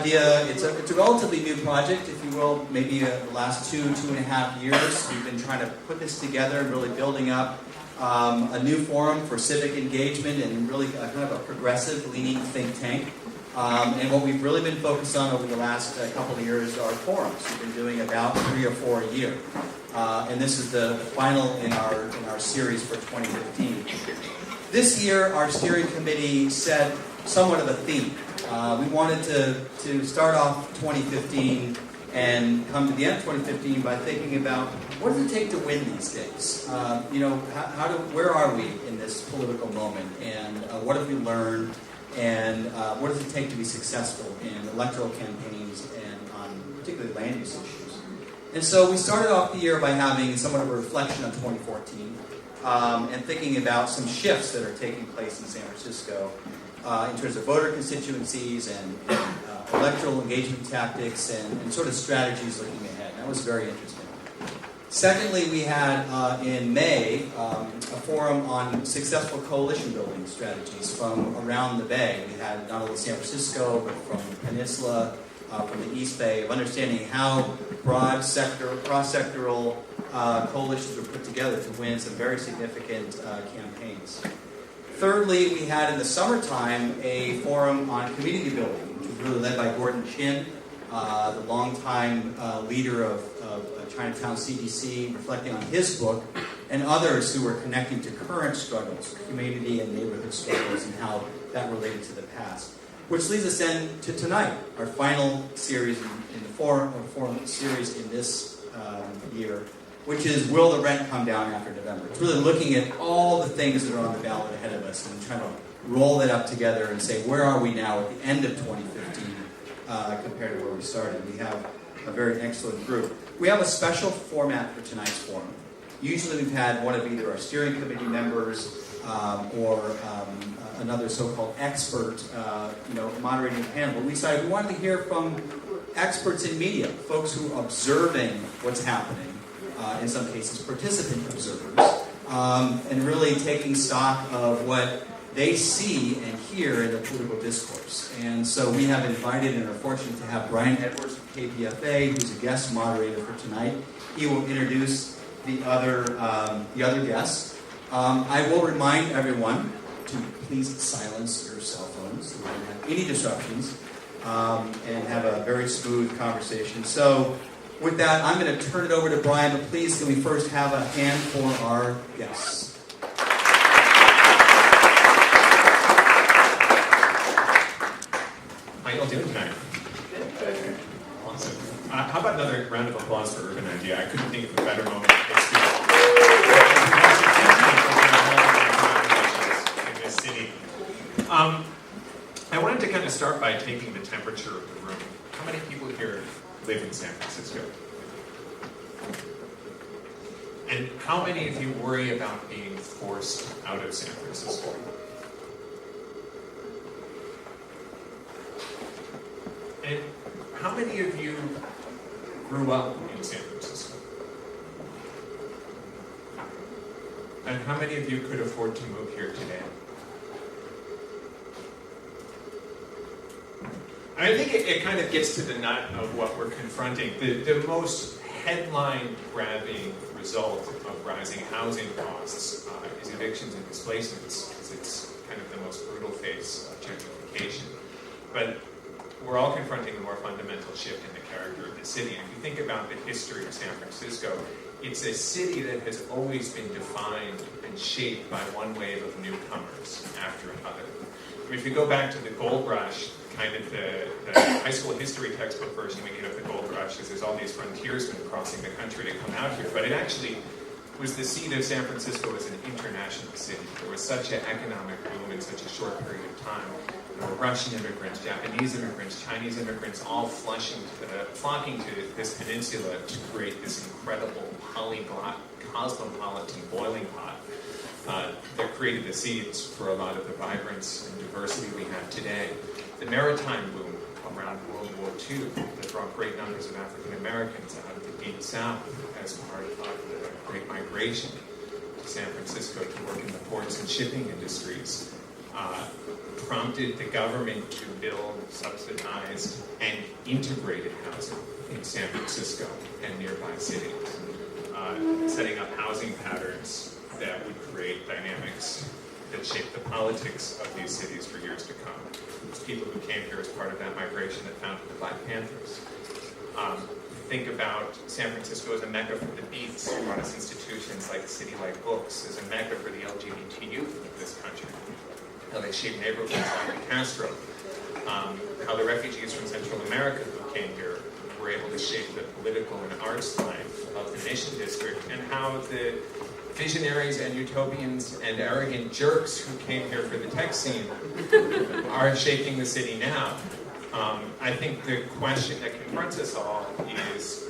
urbanIDEA, it's a relatively new project, if you will, maybe the last 2.5 years. We've been trying to put this together and really building up a new forum for civic engagement and really kind of a progressive leaning think tank. And what we've really been focused on over the last couple of years are forums. We've been doing about 3 or 4 a year. And this is the final in our series for 2015. This year, our steering committee set somewhat of a theme. We wanted to start off 2015 and come to the end of 2015 by thinking about what does it take to win these days? Where are we in this political moment? And what have we learned? And what does it take to be successful in electoral campaigns and on particularly land use issues? And so we started off the year by having somewhat of a reflection on 2014 and thinking about some shifts that are taking place in San Francisco in terms of voter constituencies and electoral engagement tactics and sort of strategies looking ahead. That was very interesting. Secondly, we had in May a forum on successful coalition building strategies from around the Bay. We had not only San Francisco, but from the Peninsula, from the East Bay, of understanding how broad cross-sectoral coalitions were put together to win some very significant campaigns. Thirdly, we had in the summertime a forum on community building, which was really led by Gordon Chin, the longtime leader of Chinatown CDC, reflecting on his book, and others who were connecting to current struggles, community and neighborhood struggles, and how that related to the past. Which leads us then to tonight, our final series in the forum series in this year, which is Will the Rent Come Down After November? It's really looking at all the things that are on the ballot ahead of us and trying to roll that up together and say, where are we now at the end of 2015 compared to where we started? We have a very excellent group. We have a special format for tonight's forum. Usually we've had one of either our steering committee members or another so-called expert moderating the panel. But we decided we wanted to hear from experts in media, folks who are observing what's happening, in some cases participant observers, and really taking stock of what they see and hear in the political discourse. And so we have invited and are fortunate to have Brian Edwards from KPFA, who's a guest moderator for tonight. He will introduce the other guests. I will remind everyone to please silence your cell phones so we don't have any disruptions and have a very smooth conversation. So with that, I'm going to turn it over to Brian, but please can we first have a hand for our guests. How y'all doing tonight? Awesome. How about another round of applause for urbanIDEA? I couldn't think of a better moment in this city. I wanted to kind of start by taking the temperature of the room. How many people here live in San Francisco? And how many of you worry about being forced out of San Francisco? And how many of you grew up in San Francisco? And how many of you could afford to move here today? And I think it kind of gets to the nut of what we're confronting. The most headline-grabbing result of rising housing costs is evictions and displacements, because it's kind of the most brutal face of gentrification. But we're all confronting the more fundamental shift in the character of the city. And if you think about the history of San Francisco, it's a city that has always been defined and shaped by one wave of newcomers after another. I mean, if you go back to the gold rush, kind of the high school history textbook version we get of the gold rush is there's all these frontiersmen crossing the country to come out here. But it actually was the seed of San Francisco as an international city. There was such an economic boom in such a short period of time. There were Russian immigrants, Japanese immigrants, Chinese immigrants, all flocking to this peninsula to create this incredible polyglot, cosmopolitan boiling pot that created the seeds for a lot of the vibrance and diversity we have today. The maritime boom around World War II that brought great numbers of African Americans out of the Deep South as part of the Great Migration to San Francisco to work in the ports and shipping industries. prompted the government to build subsidized and integrated housing in San Francisco and nearby cities, setting up housing patterns that would create dynamics that shape the politics of these cities for years to come. It's people who came here as part of that migration that founded the Black Panthers. Think about San Francisco as a mecca for the Beats, who run its institutions like City Like Books, as a mecca for the LGBT youth of this country. How they shape neighborhoods like the Castro. How the refugees from Central America who came here were able to shape the political and arts life of the Mission District, and how the visionaries and utopians and arrogant jerks who came here for the tech scene are shaping the city now. I think the question that confronts us all is,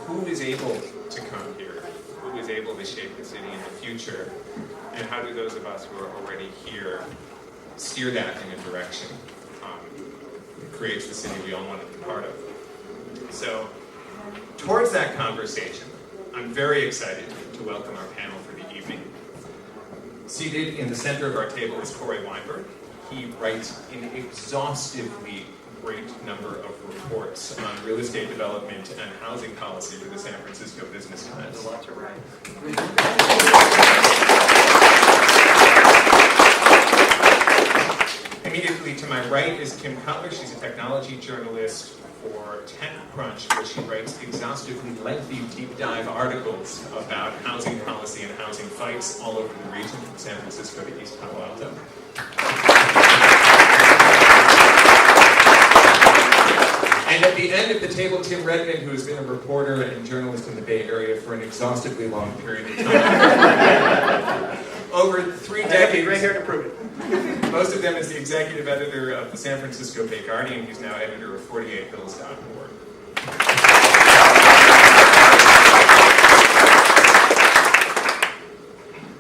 who is able to come here? Who is able to shape the city in the future? And how do those of us who are already here steer that in a direction that creates the city we all want to be part of? So, towards that conversation, I'm very excited to welcome our panel for the evening. Seated in the center of our table is Corey Weinberg. He writes an exhaustively great number of reports on real estate development and housing policy for the San Francisco Business Times. There's a lot to write. Immediately to my right is Kim Cutler. She's a technology journalist for TechCrunch, where she writes exhaustively lengthy, deep dive articles about housing policy and housing fights all over the region, from San Francisco to East Palo Alto. And at the end of the table, Tim Redmond, who has been a reporter and journalist in the Bay Area for an exhaustively long period of time. Over 3 decades. Right here to prove it. Most of them as the executive editor of the San Francisco Bay Guardian. He's now editor of 48hills.org.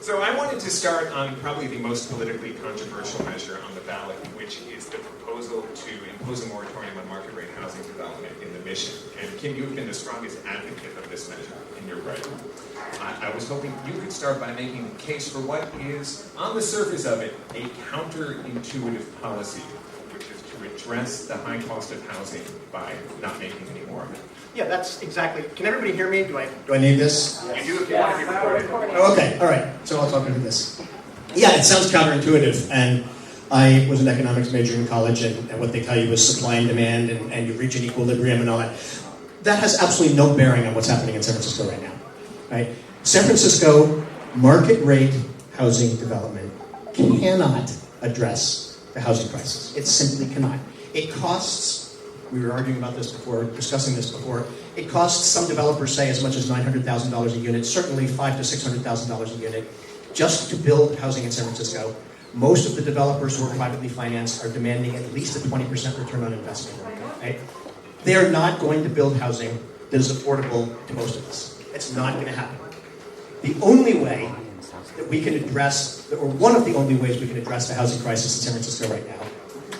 So I wanted to start on probably the most politically controversial measure on the ballot, which is the proposal to impose a moratorium on market rate housing development in the Mission. And Kim, you've been the strongest advocate of this measure in your writing. I was hoping you could start by making the case for what is, on the surface of it, a counterintuitive policy, which is to address the high cost of housing by not making any more of it. Yeah, that's exactly. Can everybody hear me? Do I need this? You do if you want to be recorded. Oh, okay, all right. So I'll talk into this. Yeah, it sounds counterintuitive, and I was an economics major in college, and what they tell you is supply and demand, and you reach an equilibrium and all that. That has absolutely no bearing on what's happening in San Francisco right now. Right? San Francisco market rate housing development cannot address the housing crisis. It simply cannot. It costs, we were arguing about this before, discussing this before, it costs, some developers say, as much as $900,000 a unit, certainly $500,000 to $600,000 a unit, just to build housing in San Francisco. Most of the developers who are privately financed are demanding at least a 20% return on investment. Right? They are not going to build housing that is affordable to most of us. It's not going to happen. The only way that we can address, or one of the only ways we can address the housing crisis in San Francisco right now,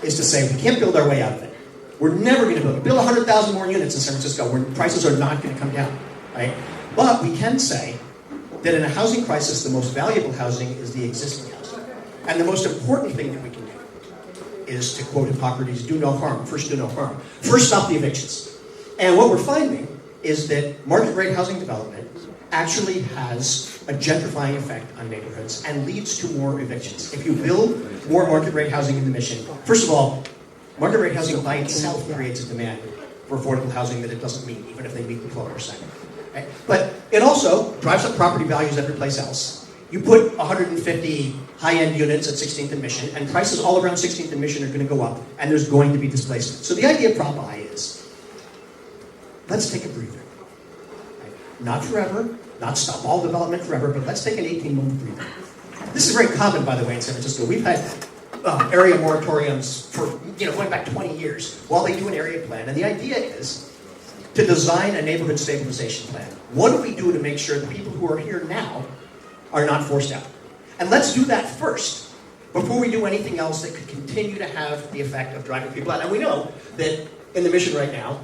is to say we can't build our way out of it. We're never going to build 100,000 more units in San Francisco where prices are not going to come down. Right? But we can say that in a housing crisis, the most valuable housing is the existing housing. And the most important thing that we can do is, to quote Hippocrates, do no harm. First, do no harm. First, stop the evictions. And what we're finding is that market rate housing development actually has a gentrifying effect on neighborhoods and leads to more evictions. If you build more market rate housing in the Mission, first of all, market rate housing by itself creates a demand for affordable housing that it doesn't meet, even if they meet the 12%. Right? But it also drives up property values every place else. You put 150 high-end units at 16th and Mission, and prices all around 16th and Mission are going to go up, and there's going to be displacement. So the idea of Prop I is, let's take a breather. Right? Not forever, not stop all development forever, but let's take an 18-month breather. This is very common, by the way, in San Francisco. We've had area moratoriums for, going back 20 years while they do an area plan. And the idea is to design a neighborhood stabilization plan. What do we do to make sure the people who are here now are not forced out? And let's do that first before we do anything else that could continue to have the effect of driving people out. And we know that in the Mission right now,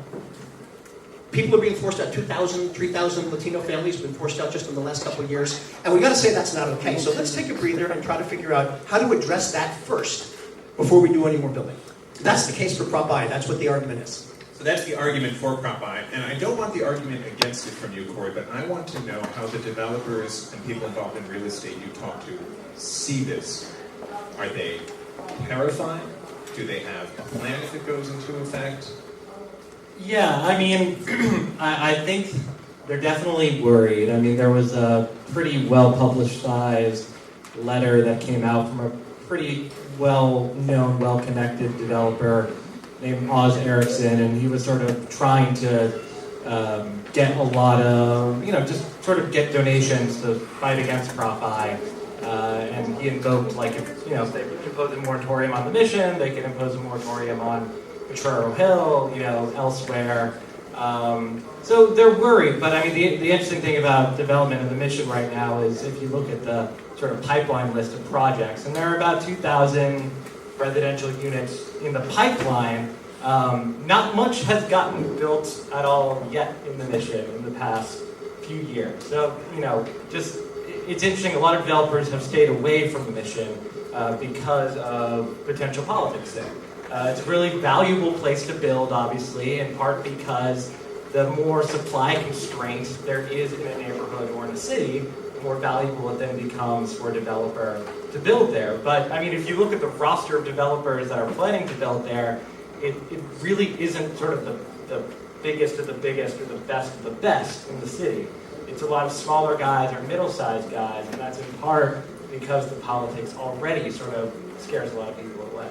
People are being forced out. 2,000, 3,000 Latino families have been forced out just in the last couple of years. And we got to say that's not okay. So let's take a breather and try to figure out how to address that first before we do any more building. That's the case for Prop I. That's what the argument is. So that's the argument for Prop I, and I don't want the argument against it from you, Corey, but I want to know how the developers and people involved in real estate you talk to see this. Are they terrified? Do they have a plan if it goes into effect? Yeah, I mean, I think they're definitely worried. I mean, there was a pretty well-publicized letter that came out from a pretty well-known, well-connected developer named Oz Erickson, and he was sort of trying to get a lot of, just sort of get donations to fight against Prop I. And he invoked, like, if they impose a moratorium on the Mission, they could impose a moratorium on Potrero Hill, elsewhere. So they're worried, but I mean, the interesting thing about development in the Mission right now is if you look at the sort of pipeline list of projects, and there are about 2,000 residential units in the pipeline. Not much has gotten built at all yet in the Mission in the past few years. So, it's interesting, a lot of developers have stayed away from the Mission because of potential politics there. It's a really valuable place to build, obviously, in part because the more supply constraints there is in a neighborhood or in a city, the more valuable it then becomes for a developer to build there. But, I mean, if you look at the roster of developers that are planning to build there, it really isn't sort of the biggest of the biggest or the best of the best in the city. It's a lot of smaller guys or middle-sized guys, and that's in part because the politics already sort of scares a lot of people away.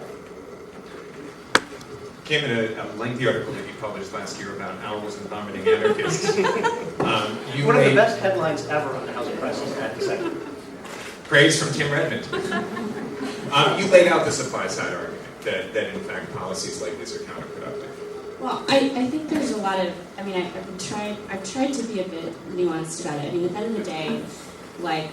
Came in a lengthy article that you published last year about owls and vomiting anarchists. One of the best headlines ever on the housing crisis, I have to say. Praise from Tim Redmond. You laid out the supply side argument that in fact policies like this are counterproductive. Well, I think there's a lot of, I've tried to be a bit nuanced about it. I mean, at the end of the day, I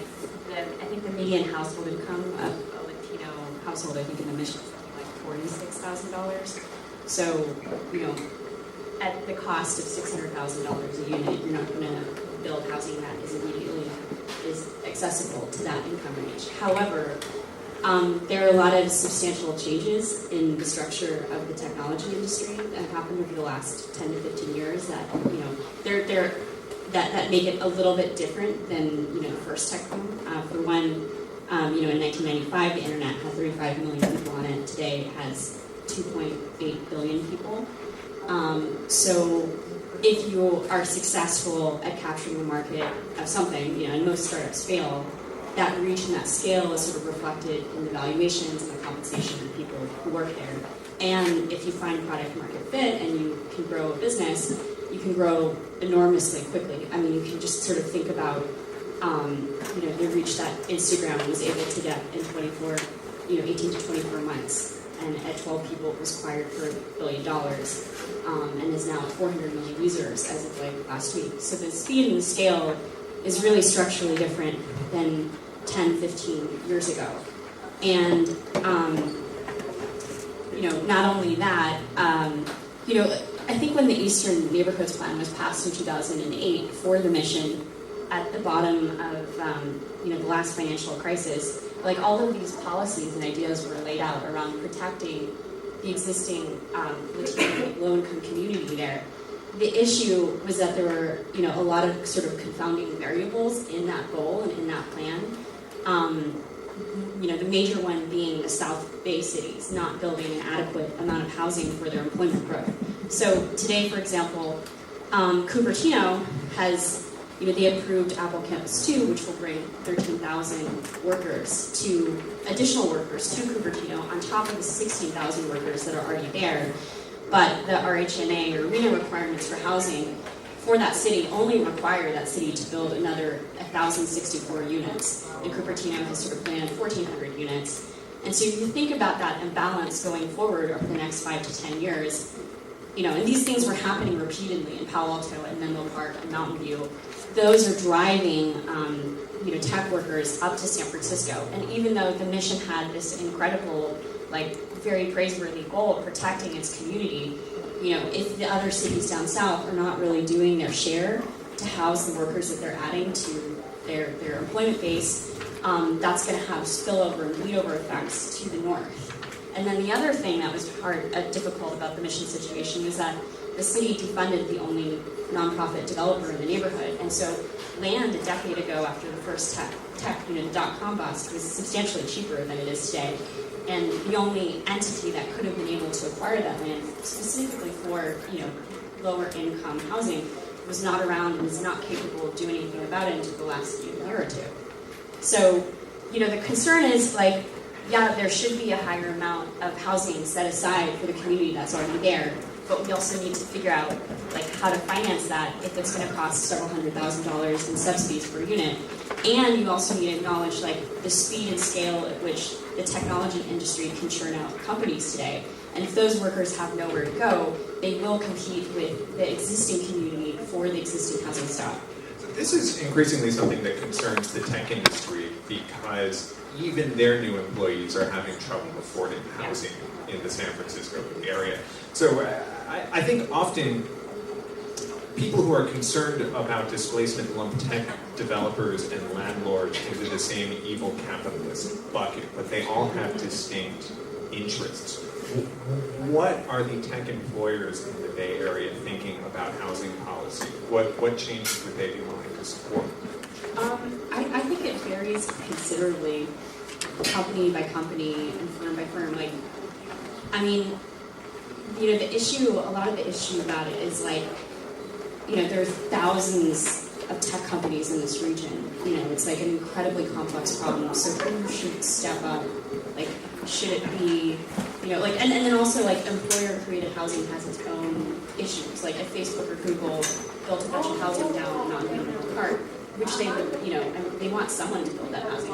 think the median household income of a Latino household, I think in the Mission is something like $46,000. So, at the cost of $600,000 a unit, you're not going to build housing that is accessible to that income range. However, there are a lot of substantial changes in the structure of the technology industry that have happened over the last 10 to 15 years that, that make it a little bit different than, the first tech boom. For one, in 1995, the internet had 35 million people on it. Today, it has 2.8 billion people. So if you are successful at capturing the market of something, and most startups fail, that reach and that scale is sort of reflected in the valuations and the compensation of people who work there. And if you find product market fit and you can grow a business, you can grow enormously quickly. I mean, you can just sort of think about, the reach that Instagram was able to get in 18 to 24 months. And at 12 people, it was acquired for $1 billion, and is now at 400 million users as of last week. So the speed and the scale is really structurally different than 10, 15 years ago. And, not only that, I think when the Eastern Neighborhoods Plan was passed in 2008 for the Mission, at the bottom of, the last financial crisis, all of these policies and ideas were laid out around protecting the existing Latino low-income community there. The issue was that there were, a lot of sort of confounding variables in that goal and in that plan. The major one being the South Bay cities not building an adequate amount of housing for their employment growth. So today, for example, Cupertino has, they approved Apple Campus 2, which will bring 13,000 additional workers to Cupertino on top of the 16,000 workers that are already there. But the RHNA or RENA requirements for housing for that city only require that city to build another 1,064 units. And Cupertino has sort of planned 1,400 units. And so if you think about that imbalance going forward over the next 5 to 10 years, and these things were happening repeatedly in Palo Alto and Menlo Park and Mountain View, those are driving tech workers up to San Francisco. And even though the Mission had this incredible, very praiseworthy goal of protecting its community, if the other cities down south are not really doing their share to house the workers that they're adding to their employment base, that's going to have spillover and bleed-over effects to the north. And then the other thing that was difficult about the Mission situation was that the city defunded the only nonprofit developer in the neighborhood. And so land a decade ago after the first .com bust was substantially cheaper than it is today. And the only entity that could have been able to acquire that land specifically for lower income housing was not around and was not capable of doing anything about it until the last year or two. So, the concern is there should be a higher amount of housing set aside for the community that's already there, but we also need to figure out how to finance that if it's going to cost several $100,000s in subsidies per unit. And you also need to acknowledge the speed and scale at which the technology industry can churn out companies today. And if those workers have nowhere to go, they will compete with the existing community for the existing housing stock. So this is increasingly something that concerns the tech industry because even their new employees are having trouble affording housing in the San Francisco area. So I think often people who are concerned about displacement lump tech developers and landlords into the same evil capitalist bucket, but they all have distinct interests. What are the tech employers in the Bay Area thinking about housing policy? What changes would they be willing to support? I think it varies considerably, company by company and firm by firm. A lot of the issue about it is there's thousands of tech companies in this region. It's an incredibly complex problem. So who should step up? Should it be, and then also employer-created housing has its own issues. If Facebook or Google built a bunch of housing down in Mountain View and Park, which they would, they want someone to build that housing.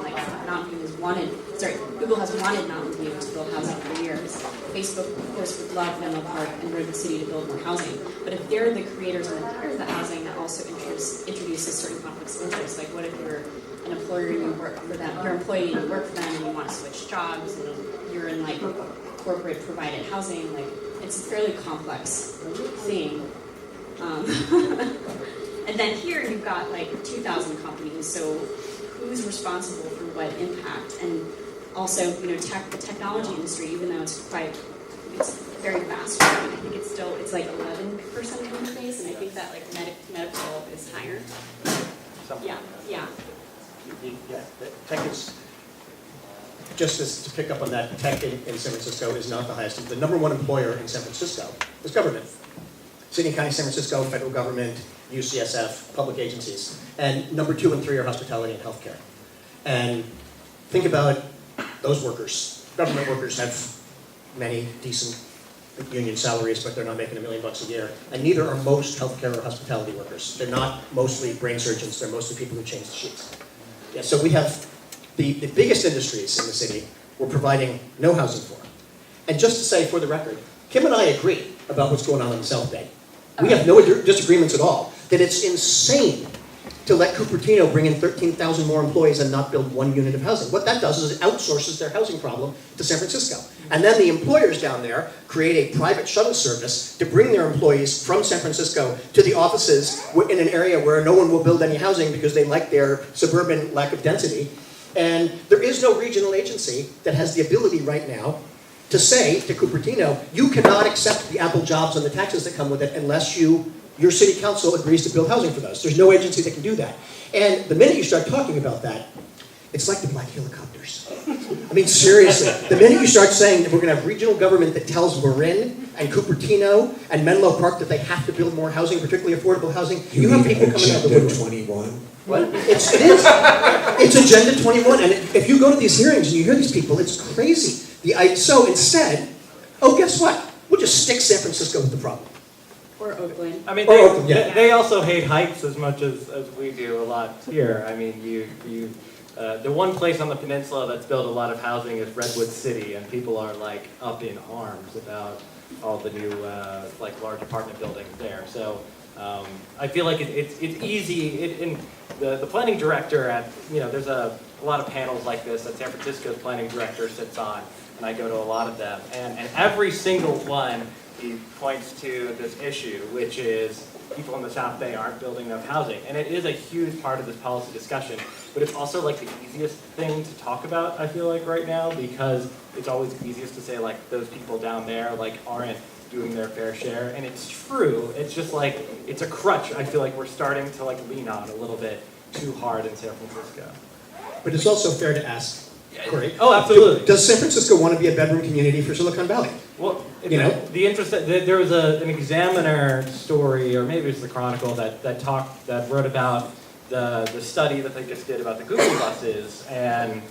Google has wanted Mountain View to build housing for years. Facebook, of course, would love Menlo Park and Redwood City to build more housing. But if they're the creators and the buyers of the housing, that also introduces certain conflicts of interest. What if you're an employer and you work for them, you're an employee and you work for them and you want to switch jobs and you're in corporate provided housing? It's a fairly complex thing. And then here you've got 2,000 companies, so who's responsible for what impact? And also, the technology industry, even though it's very fast growing, I think it's 11% of the space, and I think that medical is higher. Yeah. Tech is, just as to pick up on that, tech in San Francisco is not the highest. The number one employer in San Francisco is government. City and County San Francisco, federal government, UCSF, public agencies. And number 2 and 3 are hospitality and healthcare. And think about those workers. Government workers have many decent union salaries, but they're not making $1 million a year. And neither are most healthcare or hospitality workers. They're not mostly brain surgeons. They're mostly people who change the sheets. Yeah, so we have the biggest industries in the city we're providing no housing for. And just to say for the record, Kim and I agree about what's going on in the South Bay. We have no disagreements at all. That it's insane to let Cupertino bring in 13,000 more employees and not build 1 unit of housing. What that does is it outsources their housing problem to San Francisco. And then the employers down there create a private shuttle service to bring their employees from San Francisco to the offices in an area where no one will build any housing because they like their suburban lack of density. And there is no regional agency that has the ability right now to say to Cupertino, you cannot accept the Apple jobs and the taxes that come with it unless your city council agrees to build housing for those. There's no agency that can do that. And the minute you start talking about that, it's like the black helicopters. I mean, seriously. The minute you start saying that we're going to have regional government that tells Marin and Cupertino and Menlo Park that they have to build more housing, particularly affordable housing, you have people coming out of the woodwork. 21? What? It is. It's Agenda 21. And if you go to these hearings and you hear these people, it's crazy. So instead, guess what? We'll just stick San Francisco with the problem. Or Oakland. I mean, Or Oakland, yeah. they also hate heights as much as we do a lot here. I mean, the one place on the peninsula that's built a lot of housing is Redwood City, and people are up in arms about all the new large apartment buildings there. So I feel like it's easy. The planning director there's a lot of panels like this that San Francisco's planning director sits on, and I go to a lot of them, and every single one he points to this issue, which is people in the South Bay aren't building enough housing. And it is a huge part of this policy discussion, but it's also like the easiest thing to talk about, I feel like, right now, because it's always easiest to say, like, those people down there, like, aren't doing their fair share. And it's true. It's just like, it's a crutch I feel like we're starting to, like, lean on a little bit too hard in San Francisco. But it's also fair to ask, Corey. Oh, absolutely. Does San Francisco want to be a bedroom community for Silicon Valley? Well, You know? the interest there was an Examiner story, or maybe it's the Chronicle, that wrote about the study that they just did about the Google buses, and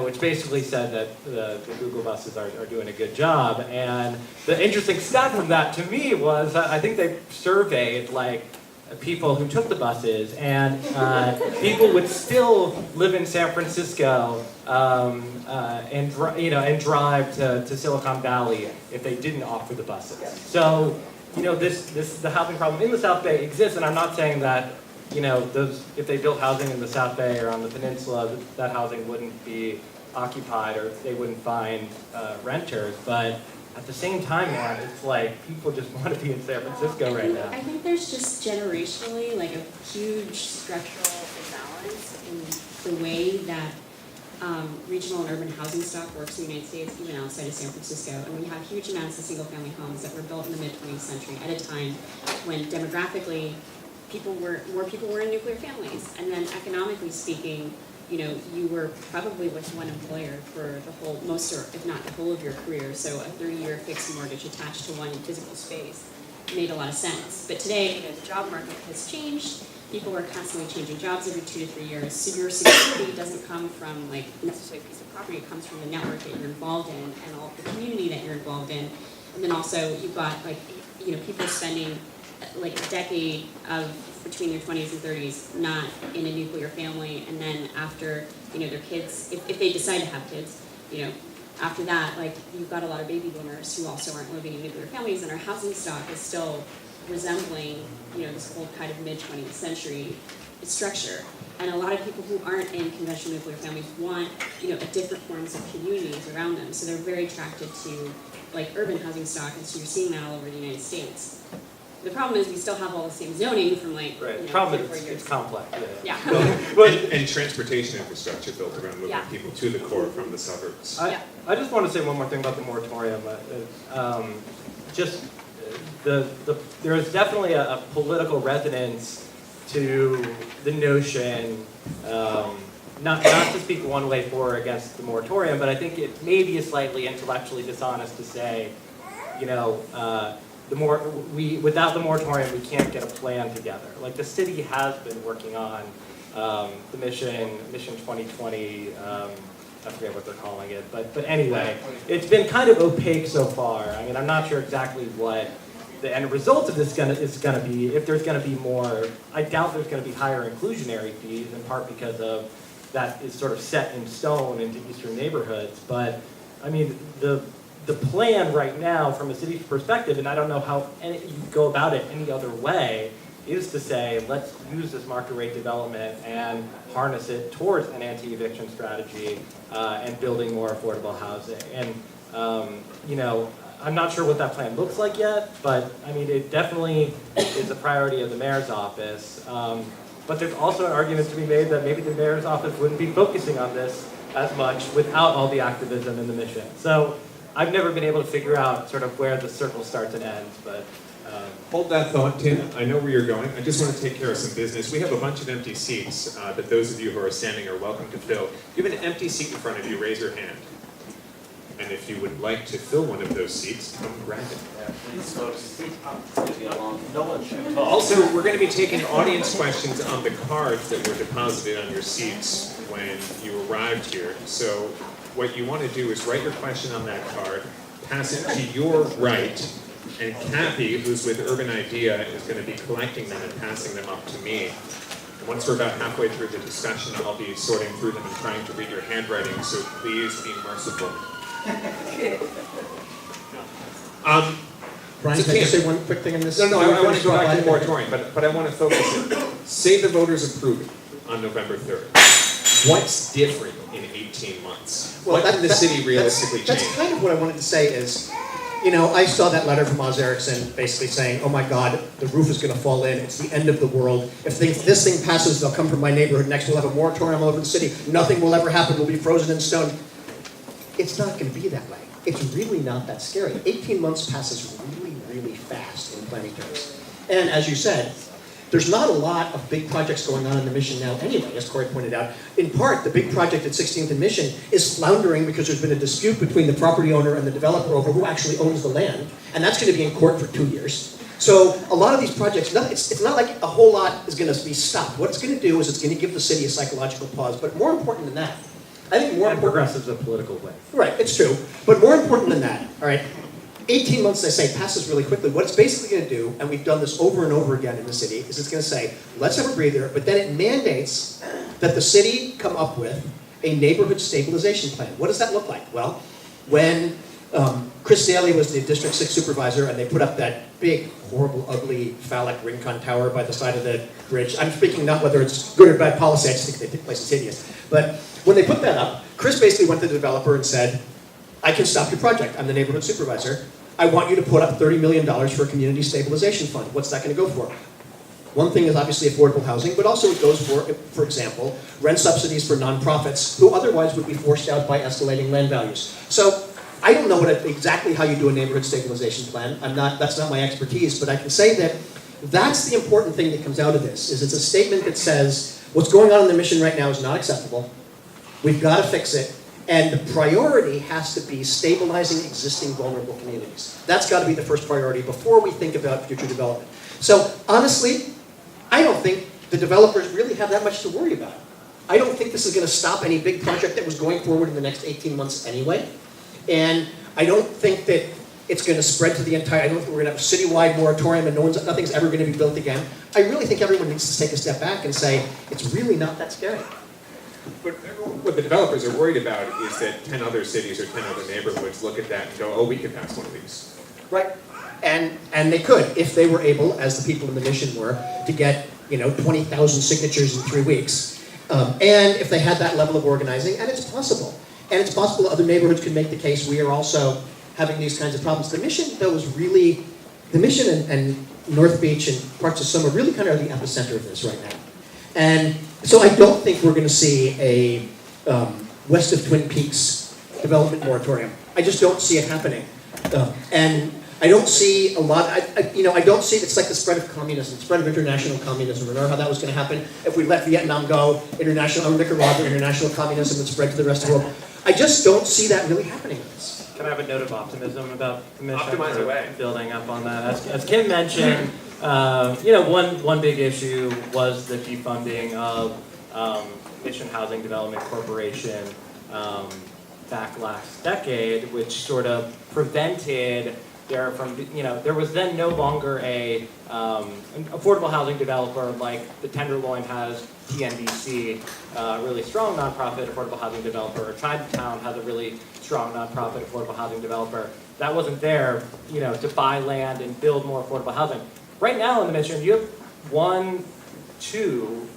which basically said that the Google buses are doing a good job. And the interesting stat from that to me was I think they surveyed like people who took the buses, and people would still live in San Francisco and drive to Silicon Valley if they didn't offer the buses. So, the housing problem in the South Bay exists, and I'm not saying that if they built housing in the South Bay or on the peninsula, that housing wouldn't be occupied or they wouldn't find renters, but at the same time, man, it's like people just want to be in San Francisco right now. I think there's just generationally like a huge structural imbalance in the way that regional and urban housing stock works in the United States, even outside of San Francisco. And we have huge amounts of single-family homes that were built in the mid-20th century at a time when demographically more people were in nuclear families. And then economically speaking, you were probably with one employer for the whole, most or if not the whole of your career. So a 30-year fixed mortgage attached to one physical space made a lot of sense. But today, the job market has changed. People are constantly changing jobs every 2 to 3 years. So your security doesnly come from like necessarily a piece of property. It comes from the network that you're involved in and all the community that you're involved in. And then also you've got like people spending like a decade of between their 20s and 30s not in a nuclear family, and then after their kids, if they decide to have kids, after that, like you've got a lot of baby boomers who also aren't living in nuclear families, and our housing stock is still resembling this whole kind of mid-20th century structure. And a lot of people who aren't in conventional nuclear families want a different forms of communities around them, so they're very attracted to like urban housing stock, and so you're seeing that all over the United States. The problem is we still have all the same zoning from like the problem is 3 or 4 years. it's complex. Yeah. And transportation infrastructure built around moving people to the core from the suburbs. I just want to say one more thing about the moratorium. There is definitely a political resonance to the notion, not to speak one way for or against the moratorium, but I think it maybe is slightly intellectually dishonest to say, without the moratorium, we can't get a plan together. Like the city has been working on the Mission 2020. I forget what they're calling it, but anyway, it's been kind of opaque so far. I mean, I'm not sure exactly what the end result of this is going to be. If there's going to be more, I doubt there's going to be higher inclusionary fees, in part because of that is sort of set in stone into eastern neighborhoods. But I mean, the plan right now, from a city's perspective, and I don't know how you go about it any other way, is to say, let's use this market rate development and harness it towards an anti-eviction strategy and building more affordable housing. And, I'm not sure what that plan looks like yet, but I mean, it definitely is a priority of the mayor's office. But there's also an argument to be made that maybe the mayor's office wouldn't be focusing on this as much without all the activism in the mission. So I've never been able to figure out sort of where the circle starts and ends, but hold that thought, Tim. I know where you're going. I just want to take care of some business. We have a bunch of empty seats that those of you who are standing are welcome to fill. If you have an empty seat in front of you, raise your hand. And if you would like to fill one of those seats, come grab it. Also, we're going to be taking audience questions on the cards that were deposited on your seats when you arrived here. So what you want to do is write your question on that card, pass it to your right, and Kathy, who's with urbanIDEA, is going to be collecting them and passing them up to me. And once we're about halfway through the discussion, I'll be sorting through them and trying to read your handwriting, so please be merciful. Brian, can I just say one quick thing on this? No, I want to go back to the moratorium, but I want to focus it. Say the voters approve it on November 3rd. What's different in 18 months? Well, what can the city realistically change? That's kind of what I wanted to say is, You know, I saw that letter from Oz Erickson basically saying, oh my God, the roof is going to fall in. It's the end of the world. If this thing passes, they'll come from my neighborhood next. We'll have a moratorium all over the city. Nothing will ever happen. We'll be frozen in stone. It's not going to be that way. It's really not that scary. 18 months passes really, really fast in planning terms. And as you said, there's not a lot of big projects going on in the Mission now anyway, as Corey pointed out. In part, the big project at 16th and Mission is floundering because there's been a dispute between the property owner and the developer over who actually owns the land, and that's going to be in court for 2 years. So a lot of these projects, it's not like a whole lot is going to be stopped. What it's going to do is it's going to give the city a psychological pause, but more important than that, I think more important... progressives a political way. Right, it's true. But more important than that, all right, 18 months, I say, passes really quickly. What it's basically going to do, and we've done this over and over again in the city, is it's going to say, let's have a breather, but then it mandates that the city come up with a neighborhood stabilization plan. What does that look like? Well, when Chris Daly was the District 6 supervisor and they put up that big, horrible, ugly, phallic Rincon tower by the side of the bridge, I'm speaking not whether it's good or bad policy, I just think the place is hideous. But when they put that up, Chris basically went to the developer and said, I can stop your project. I'm the neighborhood supervisor. I want you to put up $30 million for a community stabilization fund. What's that going to go for? One thing is obviously affordable housing, but also it goes for example, rent subsidies for nonprofits who otherwise would be forced out by escalating land values. So I don't know exactly how you do a neighborhood stabilization plan. That's not my expertise, but I can say that that's the important thing that comes out of this, is it's a statement that says what's going on in the Mission right now is not acceptable. We've got to fix it. And the priority has to be stabilizing existing vulnerable communities. That's got to be the first priority before we think about future development. So honestly, I don't think the developers really have that much to worry about. I don't think this is going to stop any big project that was going forward in the next 18 months anyway. And I don't think that it's going to spread to the entire, I don't think we're going to have a citywide moratorium and nothing's ever going to be built again. I really think everyone needs to take a step back and say, it's really not that scary. But what the developers are worried about is that 10 other cities or 10 other neighborhoods look at that and go, oh, we could pass one of these. Right. And they could, if they were able, as the people in the Mission were, to get 20,000 signatures in 3 weeks. And if they had that level of organizing, and it's possible. And it's possible other neighborhoods could make the case we are also having these kinds of problems. The Mission, though, is really, the Mission and North Beach and parts of Soma really kind of are the epicenter of this right now. And so I don't think we're going to see a west of Twin Peaks development moratorium. I just don't see it happening. And I don't see a lot, I don't see, it's like the spread of communism, the spread of international communism. Remember how that was going to happen? If we let Vietnam go, Nicaragua, international communism would spread to the rest of the world. I just don't see that really happening with this. Can I have a note of optimism about the Mission? Optimize away. Building up on that. As Kim mentioned, one big issue was the defunding of Mission Housing Development Corporation back last decade, which sort of prevented there from, there was then no longer an affordable housing developer like the Tenderloin has TNDC, really strong nonprofit affordable housing developer, or Chinatown has a really strong nonprofit affordable housing developer. That wasn't there, to buy land and build more affordable housing. Right now in the Mission, you have two,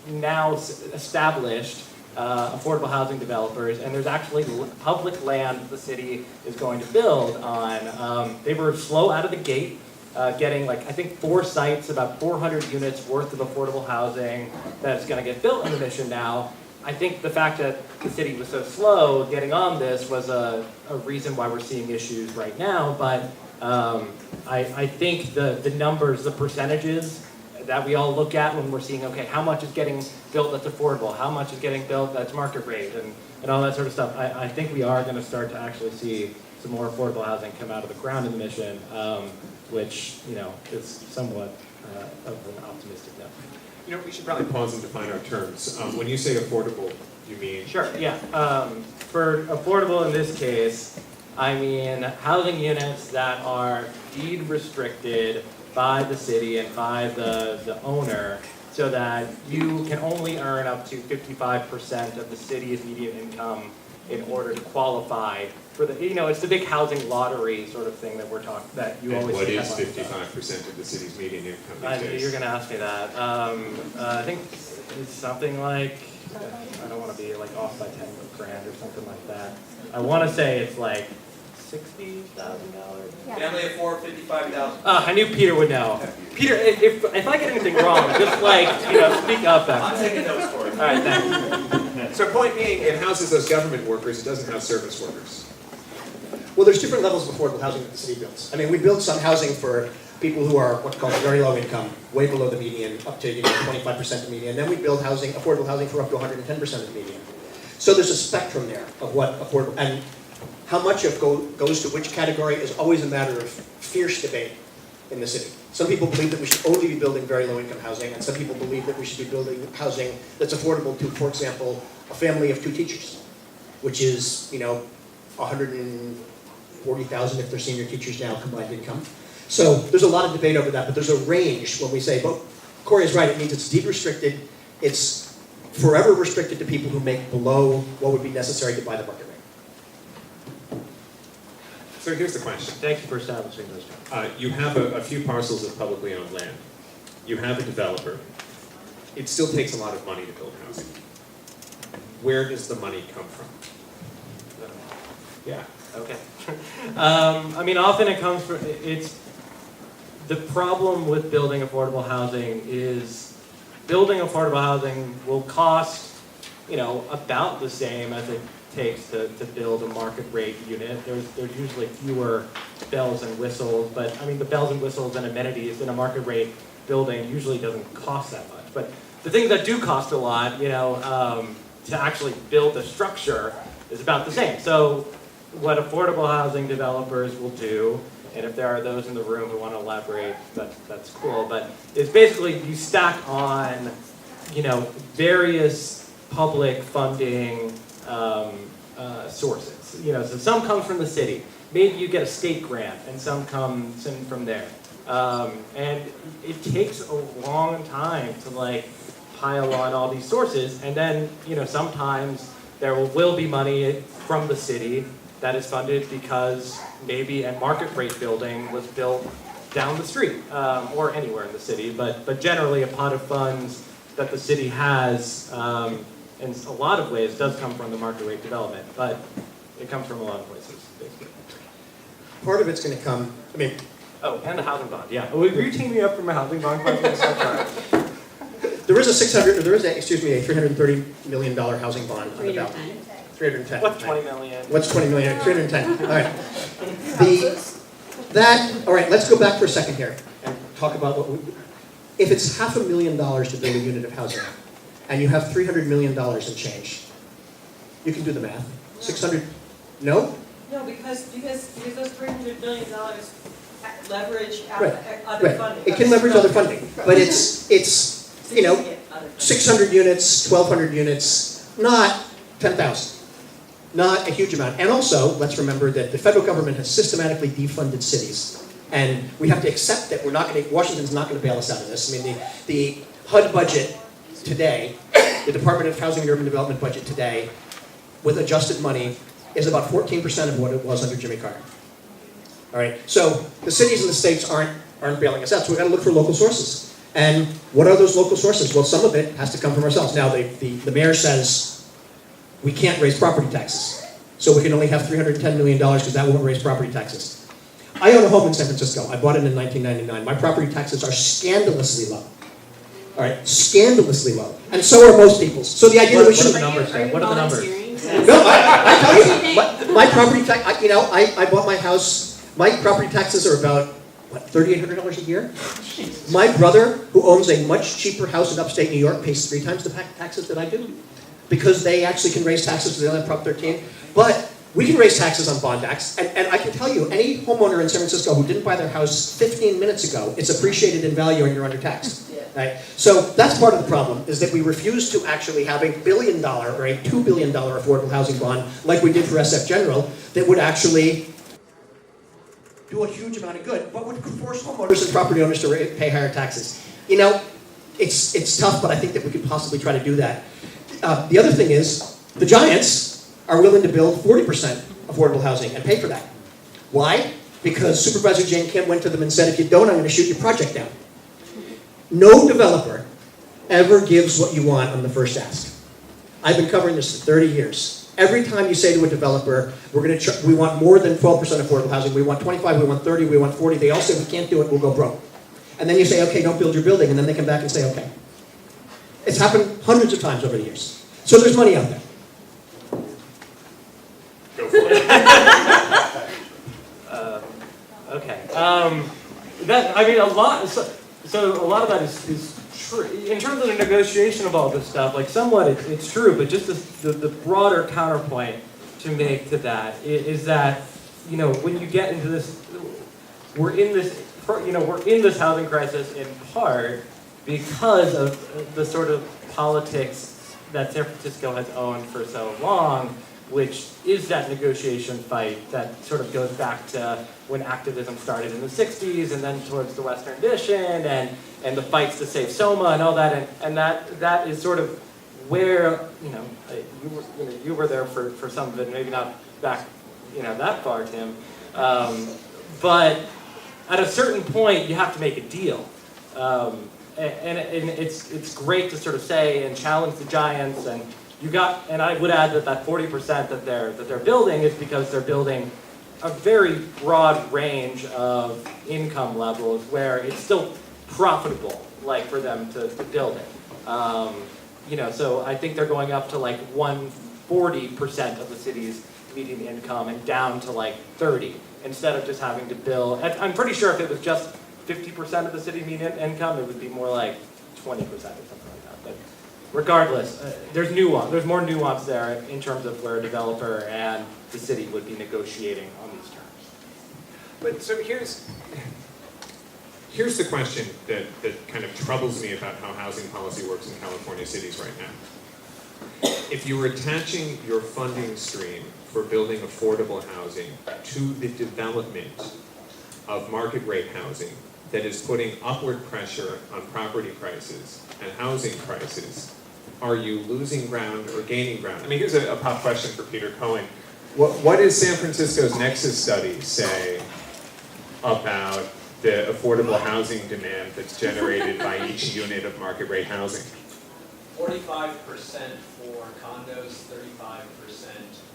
now established affordable housing developers, and there's actually public land the city is going to build on. They were slow out of the gate, getting I think 4 sites, about 400 units worth of affordable housing that's going to get built in the Mission now. I think the fact that the city was so slow getting on this was a reason why we're seeing issues right now, but I think the numbers, the percentages that we all look at when we're seeing, okay, how much is getting built that's affordable, how much is getting built that's market rate, and all that sort of stuff. I think we are going to start to actually see some more affordable housing come out of the ground in the Mission, which, is somewhat of an optimistic note. We should probably pause and define our terms. When you say affordable, you mean? Sure, yeah. For affordable in this case, I mean housing units that are deed restricted by the city and by the owner, so that you can only earn up to 55% of the city's median income in order to qualify for the, it's the big housing lottery sort of thing that we're talking, that you always see. And what is 55% of the city's median income these days? You're going to ask me that. I think it's something like, I don't want to be off by 10 grand or something like that. I want to say it's $60,000. Family of four, 55,000. I knew Peter would know. Peter, if I get anything wrong, just speak up. I'm taking notes for it. All right, thanks. So point being, it houses those government workers, it doesn't have service workers. Well, there's different levels of affordable housing that the city builds. I mean, we build some housing for people who are what's called very low income, way below the median, up to 25% of the median. Then we build housing, affordable housing for up to 110% of the median. So there's a spectrum there of what affordable, and how much of goes to which category is always a matter of fierce debate in the city. Some people believe that we should only be building very low income housing, and some people believe that we should be building housing that's affordable to, for example, a family of 2 teachers, which is, 140,000 if they're senior teachers now, combined income. So there's a lot of debate over that, but there's a range when we say, but Corey is right, it means it's deed restricted, it's forever restricted to people who make below what would be necessary to buy the market rate. So here's the question. Thank you for establishing those terms. You have a few parcels of publicly owned land. You have a developer. It still takes a lot of money to build housing. Where does the money come from? Yeah. Okay. Often it comes from, the problem with building affordable housing is building affordable housing will cost, about the same as it takes to build a market rate unit. There's usually fewer bells and whistles, but the bells and whistles and amenities in a market rate building usually doesn't cost that much. But the things that do cost a lot, to actually build a structure is about the same. So what affordable housing developers will do, and if there are those in the room who want to elaborate, that's cool, but it's basically you stack on, various public funding sources. So some come from the city. Maybe you get a state grant, and some comes in from there. And it takes a long time to pile on all these sources, and then sometimes there will be money from the city that is funded because maybe a market rate building was built down the street or anywhere in the city, but generally a pot of funds that the city has in a lot of ways does come from the market rate development, but it comes from a lot of places, basically. Part of it's going to come, Oh, and the housing bond, yeah. Will you team me up for my housing bond question? there is a $330 million housing bond on the ballot. 310. What's 20 million? What's 20 million? 310. All right. All right, let's go back for a second here and talk about if it's $500,000 to build a unit of housing, and you have $300 million in change, you can do the math. 600, no? No, because those $300 million leverage Right, other right. funding. It can leverage other funding, but it's 600 units, 1,200 units, not 10,000. Not a huge amount. And also, let's remember that the federal government has systematically defunded cities. And we have to accept that Washington's not going to bail us out of this. The HUD budget today, the Department of Housing and Urban Development budget today, with adjusted money, is about 14% of what it was under Jimmy Carter. All right? So the cities and the states aren't bailing us out. So we've got to look for local sources. And what are those local sources? Well, some of it has to come from ourselves. Now, the mayor says, we can't raise property taxes. So we can only have $310 million because that won't raise property taxes. I own a home in San Francisco. I bought it in 1999. My property taxes are scandalously low. All right, scandalously low. And so are most people's. So the idea that we should... What are the numbers? What are the numbers? No, I tell you, my property tax, I bought my house, my property taxes are about, $3,800 a year? My brother, who owns a much cheaper house in upstate New York, pays 3 times the taxes that I do. Because they actually can raise taxes because they only have Prop 13. But we can raise taxes on bond acts. And I can tell you, any homeowner in San Francisco who didn't buy their house 15 minutes ago, it's appreciated in value and you're undertaxed. Right? So that's part of the problem, is that we refuse to actually have a $1 billion or a $2 billion affordable housing bond, like we did for SF General, that would actually do a huge amount of good, but would force homeowners and property owners to pay higher taxes. It's tough, but I think that we could possibly try to do that. The other thing is, the giants are willing to build 40% affordable housing and pay for that. Why? Because Supervisor Jane Kim went to them and said, if you don't, I'm going to shoot your project down. No developer ever gives what you want on the first ask. I've been covering this for 30 years. Every time you say to a developer, we want more than 12% affordable housing, we want 25, we want 30, we want 40, they all say we can't do it, we'll go broke. And then you say, okay, don't build your building, and then they come back and say, okay. It's happened hundreds of times over the years. So there's money out there. Go for it. Okay. A lot. So a lot of that is true in terms of the negotiation of all this stuff. Like, somewhat it's true, but just the broader counterpoint to make to that is that, you know, when you get into this, we're in this housing crisis in part because of the sort of politics that San Francisco has owned for so long, which is that negotiation fight that sort of goes back to when activism started in the 60s, and then towards the Western Addition, and the fights to save Soma and all that, and that is sort of where, you were there for some of it, maybe not back, that far, Tim, but at a certain point you have to make a deal, and it's great to sort of say and challenge the giants, and I would add that 40% that they're building is because they're building a very broad range of income levels where it's still profitable, like, for them to build it. So I think they're going up to like 140% of the city's median income and down to like 30, instead of just having to build. I'm pretty sure if it was just 50% of the city median income, it would be more like 20% or something like that. But regardless, there's nuance. There's more nuance there in terms of where a developer and the city would be negotiating on these terms. But so here's the question that kind of troubles me about how housing policy works in California cities right now. If you were attaching your funding stream for building affordable housing to the development of market rate housing that is putting upward pressure on property prices and housing prices, are you losing ground or gaining ground? I mean, here's a pop question for Peter Cohen. What does San Francisco's Nexus study say about the affordable housing demand that's generated by each unit of market rate housing? 45% for condos, 35%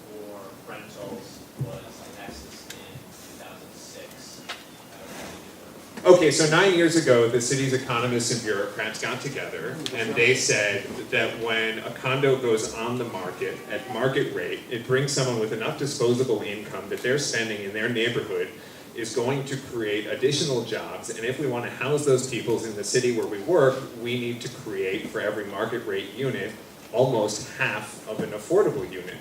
for rentals was Nexus in 2006. Okay, so 9 years ago, the city's economists and bureaucrats got together, and they said that when a condo goes on the market at market rate, it brings someone with enough disposable income that they're spending in their neighborhood is going to create additional jobs, and if we want to house those people in the city where we work, we need to create, for every market rate unit, almost half of an affordable unit.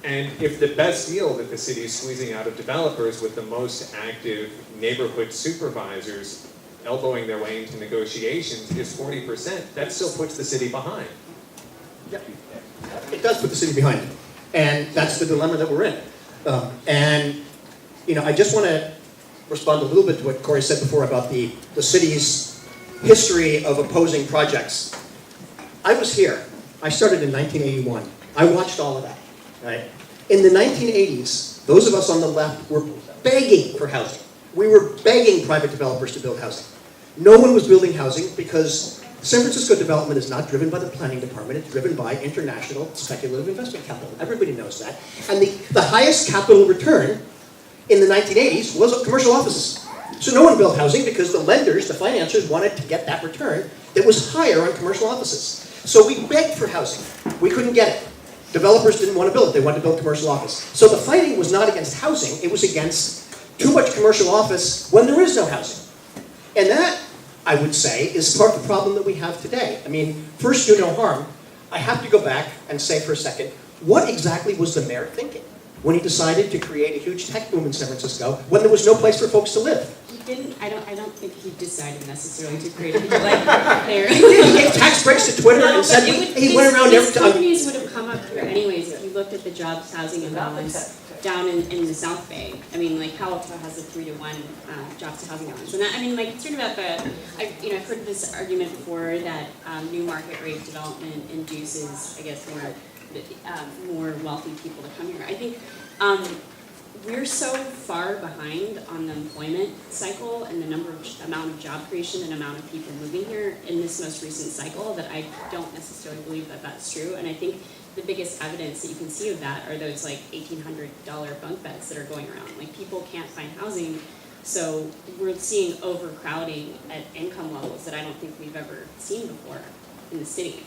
And if the best deal that the city is squeezing out of developers with the most active neighborhood supervisors elbowing their way into negotiations is 40%, that still puts the city behind. Yeah, it does put the city behind. And that's the dilemma that we're in. I just want to respond a little bit to what Corey said before about the city's history of opposing projects. I was here. I started in 1981. I watched all of that. Right? In the 1980s, those of us on the left were begging for housing. We were begging private developers to build housing. No one was building housing because San Francisco development is not driven by the planning department. It's driven by international speculative investment capital. Everybody knows that. And the highest capital return in the 1980s was commercial offices. So no one built housing because the lenders, the financiers, wanted to get that return that was higher on commercial offices. So we begged for housing. We couldn't get it. Developers didn't want to build it. They wanted to build commercial office. So the fighting was not against housing. It was against too much commercial office when there is no housing. And that, I would say, is part of the problem that we have today. I mean, first, do no harm. I have to go back and say for a second, what exactly was the mayor thinking when he decided to create a huge tech boom in San Francisco when there was no place for folks to live? He didn't. I don't think he decided necessarily to create a huge like there. He gave tax breaks to Twitter and said he went around every time. Companies would have come up here anyways if you looked at the jobs housing imbalance down in the South Bay. I mean, like Palo Alto has a 3-to-1 jobs to housing balance, and that, I mean, like it's sort of about I've heard this argument before that new market rate development induces, I guess, more wealthy people to come here. I think we're so far behind on the employment cycle and the amount of job creation and amount of people moving here in this most recent cycle that I don't necessarily believe that that's true. And I think the biggest evidence that you can see of that are those like $1,800 bunk beds that are going around. Like people can't find housing, so we're seeing overcrowding at income levels that I don't think we've ever seen before in the city.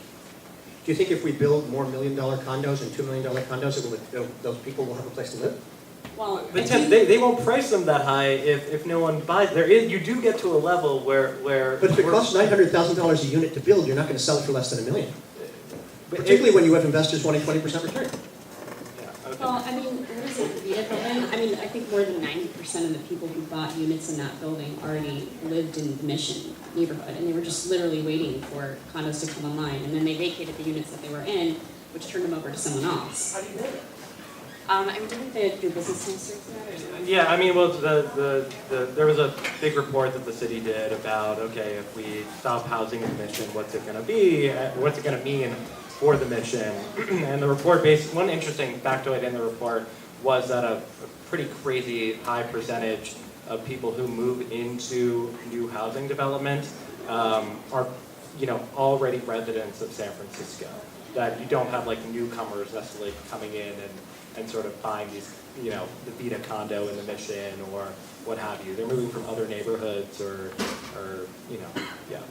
Do you think if we build more $1 million condos and $2 million condos, those people will have a place to live? Well, But Tim, they won't price them that high if no one buys. You do get to a level where But if it costs $900,000 a unit to build, you're not going to sell it for less than $1 million. Particularly when you have investors wanting 20% return. Yeah, okay. well, I mean, what is it, Vita building? I mean, I think more than 90% of the people who bought units in that building already lived in the Mission neighborhood, and they were just literally waiting for condos to come online, and then they vacated the units that they were in, which turned them over to someone else. How do you know that? I mean, didn't they do business transfers for that or something? Yeah, I mean, well, there was a big report that the city did about, okay, if we stop housing in the Mission, what's it going to be? What's it going to mean for the Mission? And the report one interesting factoid in the report was that a pretty crazy high percentage of people who move into new housing development are, already residents of San Francisco. That you don't have like newcomers necessarily coming in and sort of buying these, the Vita condo in the Mission or what have you. They're moving from other neighborhoods or yeah.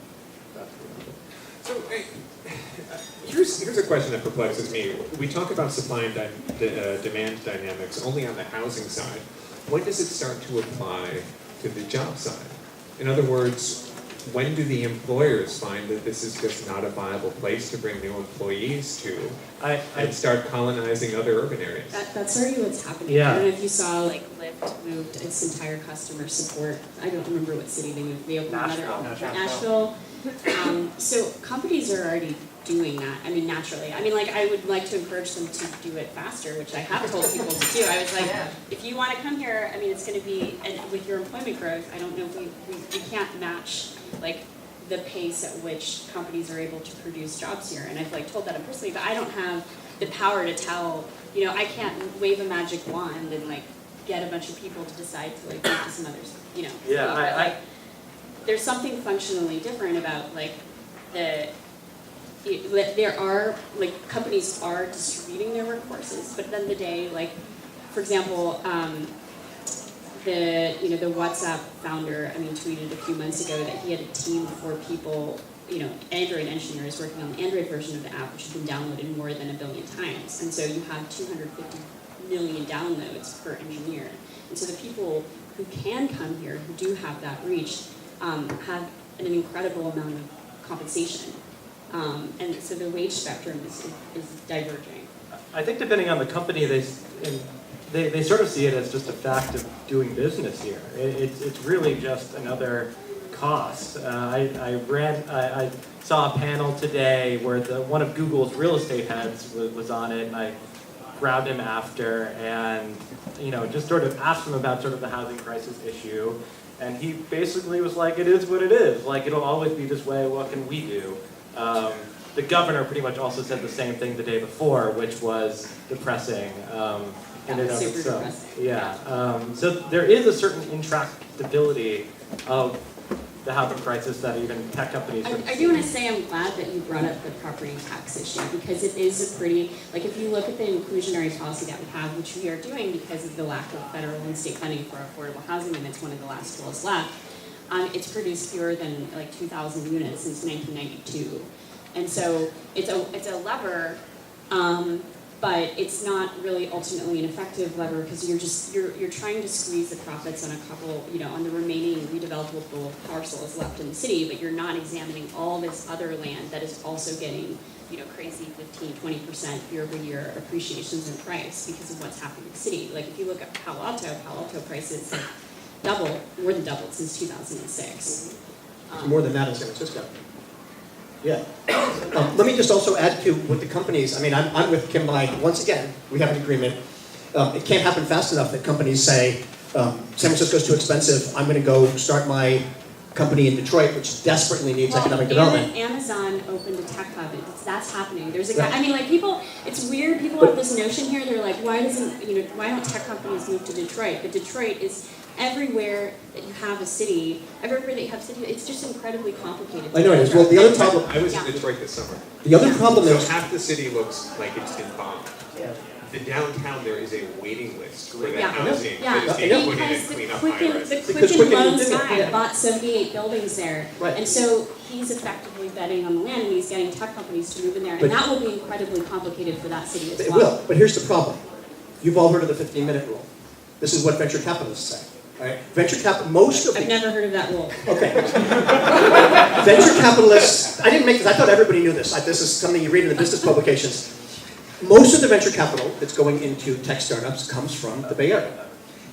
That's So here's a question that perplexes me. We talk about supply and demand dynamics only on the housing side. When does it start to apply to the job side? In other words, when do the employers find that this is just not a viable place to bring new employees to and start colonizing other urban areas? That's already what's happening. Yeah. I don't know if you saw, like, Lyft moved its entire customer support. I don't remember what city they moved. They opened Nashville. So companies are already doing that. I mean, naturally. I mean, like, I would like to encourage them to do it faster, which I have told people to do. I was like, if you want to come here, I mean, it's going to be, and with your employment growth, I don't know if we can't match, like, the pace at which companies are able to produce jobs here. And I've, like, told that them personally, but I don't have the power to tell, I can't wave a magic wand and, like, get a bunch of people to decide to, like, move to some others, Yeah, there's something functionally different about, like, there are, like, companies are distributing their workforces, but at the end of the day, like, for example, the WhatsApp founder, tweeted a few months ago that he had a team of 4 people, Android engineers working on the Android version of the app, which has been downloaded more than 1 billion times. And so you have 250 million downloads per engineer. And so the people who can come here, who do have that reach, have an incredible amount of compensation. And so the wage spectrum is diverging. I think depending on the company, they sort of see it as just a fact of doing business here. It's really just another cost. I saw a panel today where one of Google's real estate heads was on it, and I grabbed him after and just sort of asked him about sort of the housing crisis issue. And he basically was like, it is what it is. Like, it'll always be this way. What can we do? The governor pretty much also said the same thing the day before, which was depressing. That was super depressing. Yeah. So there is a certain intractability of the housing crisis that even tech companies. I do want to say I'm glad that you brought up the property tax issue, because it is a pretty, like, if you look at the inclusionary policy that we have, which we are doing because of the lack of federal and state funding for affordable housing, and it's one of the last tools left, it's produced fewer than like 2,000 units since 1992. And so it's a lever, but it's not really ultimately an effective lever, because you're trying to squeeze the profits on a couple, on the remaining redevelopable parcels left in the city, but you're not examining all this other land that is also getting, crazy 15-20% year-over-year appreciations in price because of what's happening in the city. Like, if you look at Palo Alto prices have more than doubled since 2006. More than that in San Francisco. Yeah. Let me just also add to what the companies, I'm with Kim Lai. Once again, we have an agreement. It can't happen fast enough that companies say, San Francisco's too expensive, I'm going to go start my company in Detroit, which desperately needs economic development. Amazon opened a tech hub. That's happening. There's a guy. I mean, like people. It's weird. People have this notion here. They're like, why don't tech companies move to Detroit? But Detroit is everywhere that you have a city. Everywhere that you have city, it's just incredibly complicated. I know it is. Well, the other problem. I was in Detroit this summer. The other problem So is half the city looks like it's been bombed. The downtown, there is a waiting list for the housing that is being put in and clean up high-rise. The Because Quicken Quicken Loans did it, guy yeah. bought 78 buildings there. Right. And so he's effectively betting on the land and he's getting tech companies to move in there. But- And that will be incredibly complicated for that city as it well. will, but here's the problem. You've all heard of the 15-minute rule. This is what venture capitalists say. Right? Venture capital, most of I've the never heard of that rule. okay. Venture capitalists. I didn't make this. I thought everybody knew this. This is something you read in the business publications. Most of the venture capital that's going into tech startups comes from the Bay Area.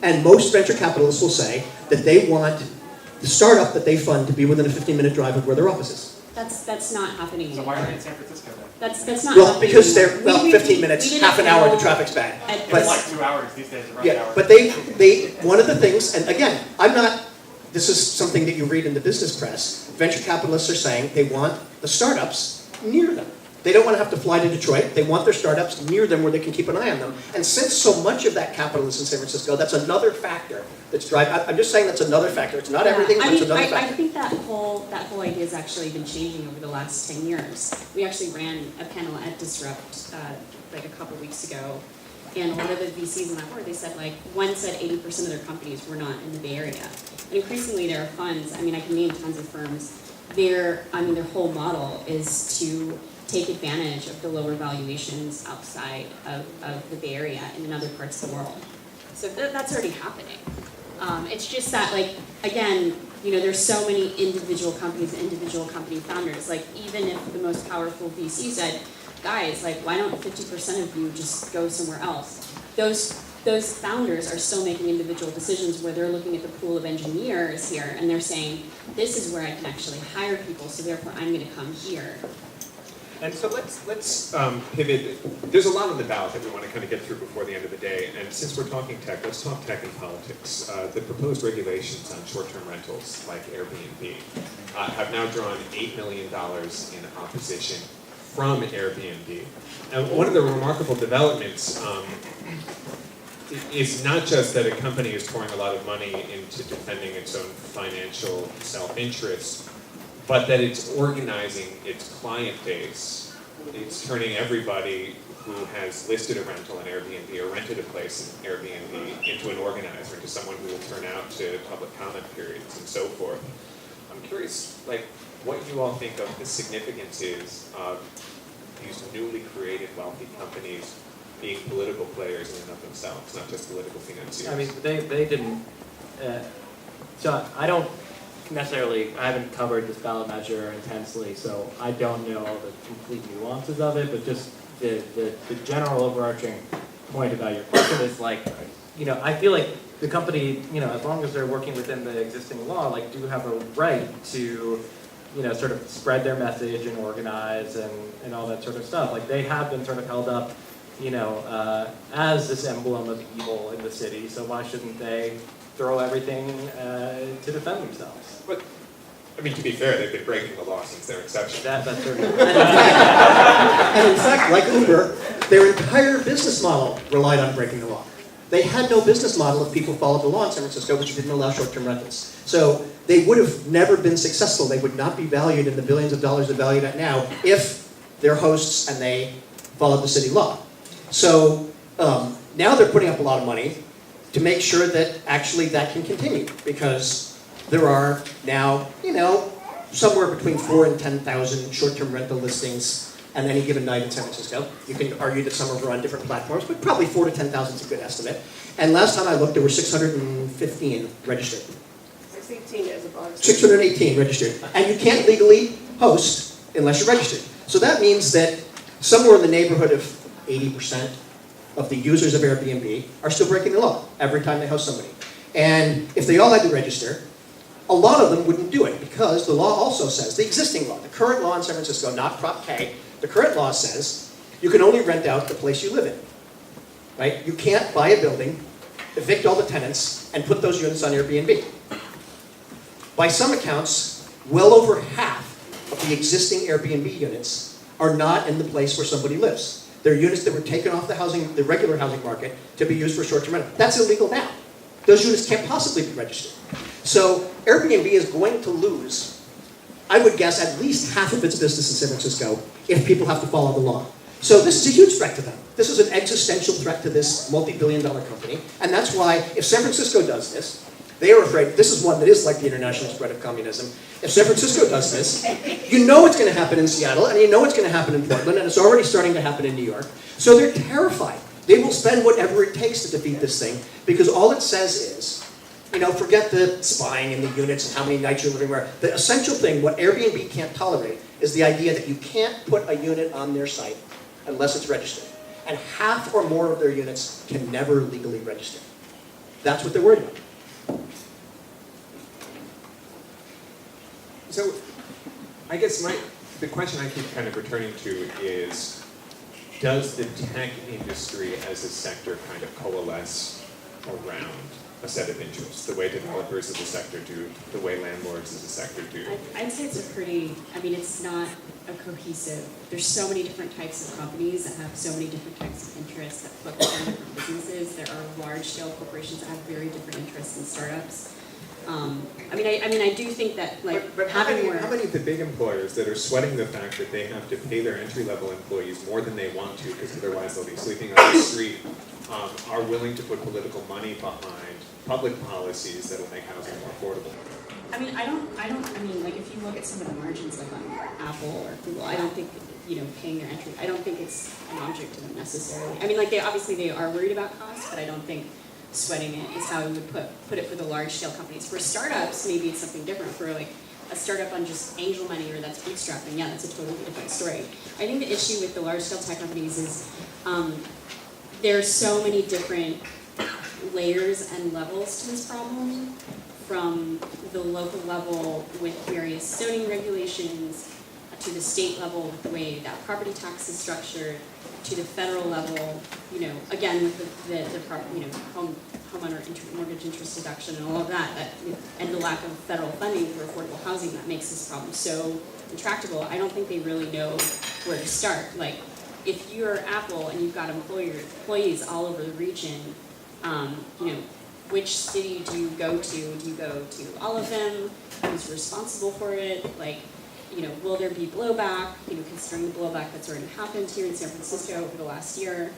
And most venture capitalists will say that they want the startup that they fund to be within a 15-minute drive of where their office is. That's not happening. So why are they in San Francisco then? That's not Well, happening. because they're, We- well, we- 15 we minutes, did half a an hour, the poll traffic's bad. at But- It's like 2 hours these days, rush Yeah, hour. but they, one of the things, and again, this is something that you read in the business press, venture capitalists are saying they want the startups near them. They don't want to have to fly to Detroit. They want their startups near them where they can keep an eye on them. And since so much of that capital is in San Francisco, that's another factor that's driving. I'm just saying that's another factor. It's not everything, but it's another I factor. think that whole idea has actually been changing over the last 10 years. We actually ran a panel at Disrupt like a couple weeks ago, and one of the VCs in that board, they said one said 80% of their companies were not in the Bay Area, and increasingly there are funds. I mean, I can name tons of firms. Their whole model is to take advantage of the lower valuations outside of the Bay Area and in other parts of the world. So that's already happening. It's just that, again, there's so many individual companies and individual company founders. Even if the most powerful VC said, guys, why don't 50% of you just go somewhere else? Those founders are still making individual decisions where they're looking at the pool of engineers here and they're saying, this is where I can actually hire people, so therefore I'm going to come here. And so let's pivot. There's a lot on the ballot that we want to kind of get through before the end of the day. And since we're talking tech, let's talk tech and politics. The proposed regulations on short-term rentals, like Airbnb, have now drawn $8 million in opposition from Airbnb. And one of the remarkable developments is not just that a company is pouring a lot of money into defending its own financial self-interest, but that it's organizing its client base. It's turning everybody who has listed a rental on Airbnb or rented a place in Airbnb into an organizer, into someone who will turn out to public comment periods and so forth. I'm curious, what you all think of the significance is of these newly created wealthy companies being political players in and of themselves, not just political financiers. I mean, they didn't. So I don't necessarily. I haven't covered this ballot measure intensely, so I don't know all the complete nuances of it. But just the general overarching point about your question is I feel like the company, as long as they're working within the existing law, do have a right to, sort of spread their message and organize and all that sort of stuff. They have been sort of held up, as this emblem of evil in the city. So why shouldn't they throw everything to defend themselves? But, I mean, to be fair, they've been breaking the law since their inception. That's certainly. And in fact, like Uber, their entire business model relied on breaking the law. They had no business model if people followed the law in San Francisco, which didn't allow short-term rentals. So they would have never been successful. They would not be valued in the billions of dollars they're valued at now if they're hosts and they followed the city law. So now they're putting up a lot of money to make sure that actually that can continue, because there are now, somewhere between 4,000 and 10,000 short-term rental listings on any given night in San Francisco. You can argue that some of them are on different platforms, but probably 4,000 to 10,000 is a good estimate. And last time I looked, there were 615 registered. 618 as of August. 618 registered. And you can't legally host unless you're registered. So that means that somewhere in the neighborhood of 80% of the users of Airbnb are still breaking the law every time they host somebody. And if they all had to register, a lot of them wouldn't do it, because the law also says, the existing law, the current law in San Francisco, not Prop K, the current law says you can only rent out the place you live in. Right? You can't buy a building, evict all the tenants, and put those units on Airbnb. By some accounts, well over half of the existing Airbnb units are not in the place where somebody lives. They're units that were taken off the regular housing market to be used for short-term rental. That's illegal now. Those units can't possibly be registered. So Airbnb is going to lose, I would guess, at least half of its business in San Francisco if people have to follow the law. So this is a huge threat to them. This is an existential threat to this multi-billion-dollar company. And that's why if San Francisco does this, they are afraid, this is one that is like the international spread of communism. If San Francisco does this, you know it's going to happen in Seattle, and you know it's going to happen in Portland, and it's already starting to happen in New York. So they're terrified. They will spend whatever it takes to defeat this thing, because all it says is, forget the spying in the units and how many nights you're living where. The essential thing, what Airbnb can't tolerate, is the idea that you can't put a unit on their site unless it's registered. And half or more of their units can never legally register. That's what they're worried about. So, I guess the question I keep kind of returning to is, does the tech industry as a sector kind of coalesce around a set of interests, the way developers as a sector do, the way landlords as a sector do? I'd say it's it's not a cohesive, there's so many different types of companies that have so many different types of interests that focus on different businesses. There are large-scale corporations that have very different interests in startups. I do think that But how having more. many of the big employers that are sweating the fact that they have to pay their entry-level employees more than they want to because otherwise they'll be sleeping on the street, are willing to put political money behind public policies that will make housing more affordable? If you look at some of the margins like on Apple or Google, I don't think, paying their entry, I don't think it's an object to them necessarily. They are worried about cost, but I don't think sweating it is how we would put it for the large scale companies. For startups, maybe it's something different. For a startup on just angel money or that's bootstrapping, yeah, that's a totally different story. I think the issue with the large scale tech companies is there are so many different layers and levels to this problem, from the local level with various zoning regulations, to the state level with the way that property tax is structured, to the federal level, again with the homeowner mortgage interest deduction and all of that, and the lack of federal funding for affordable housing that makes this problem so intractable. I don't think they really know where to start. If you're Apple and you've got employees all over the region, which city do you go to? Do you go to all of them? Who's responsible for it? Will there be blowback? Considering the blowback that's already happened here in San Francisco over the last year.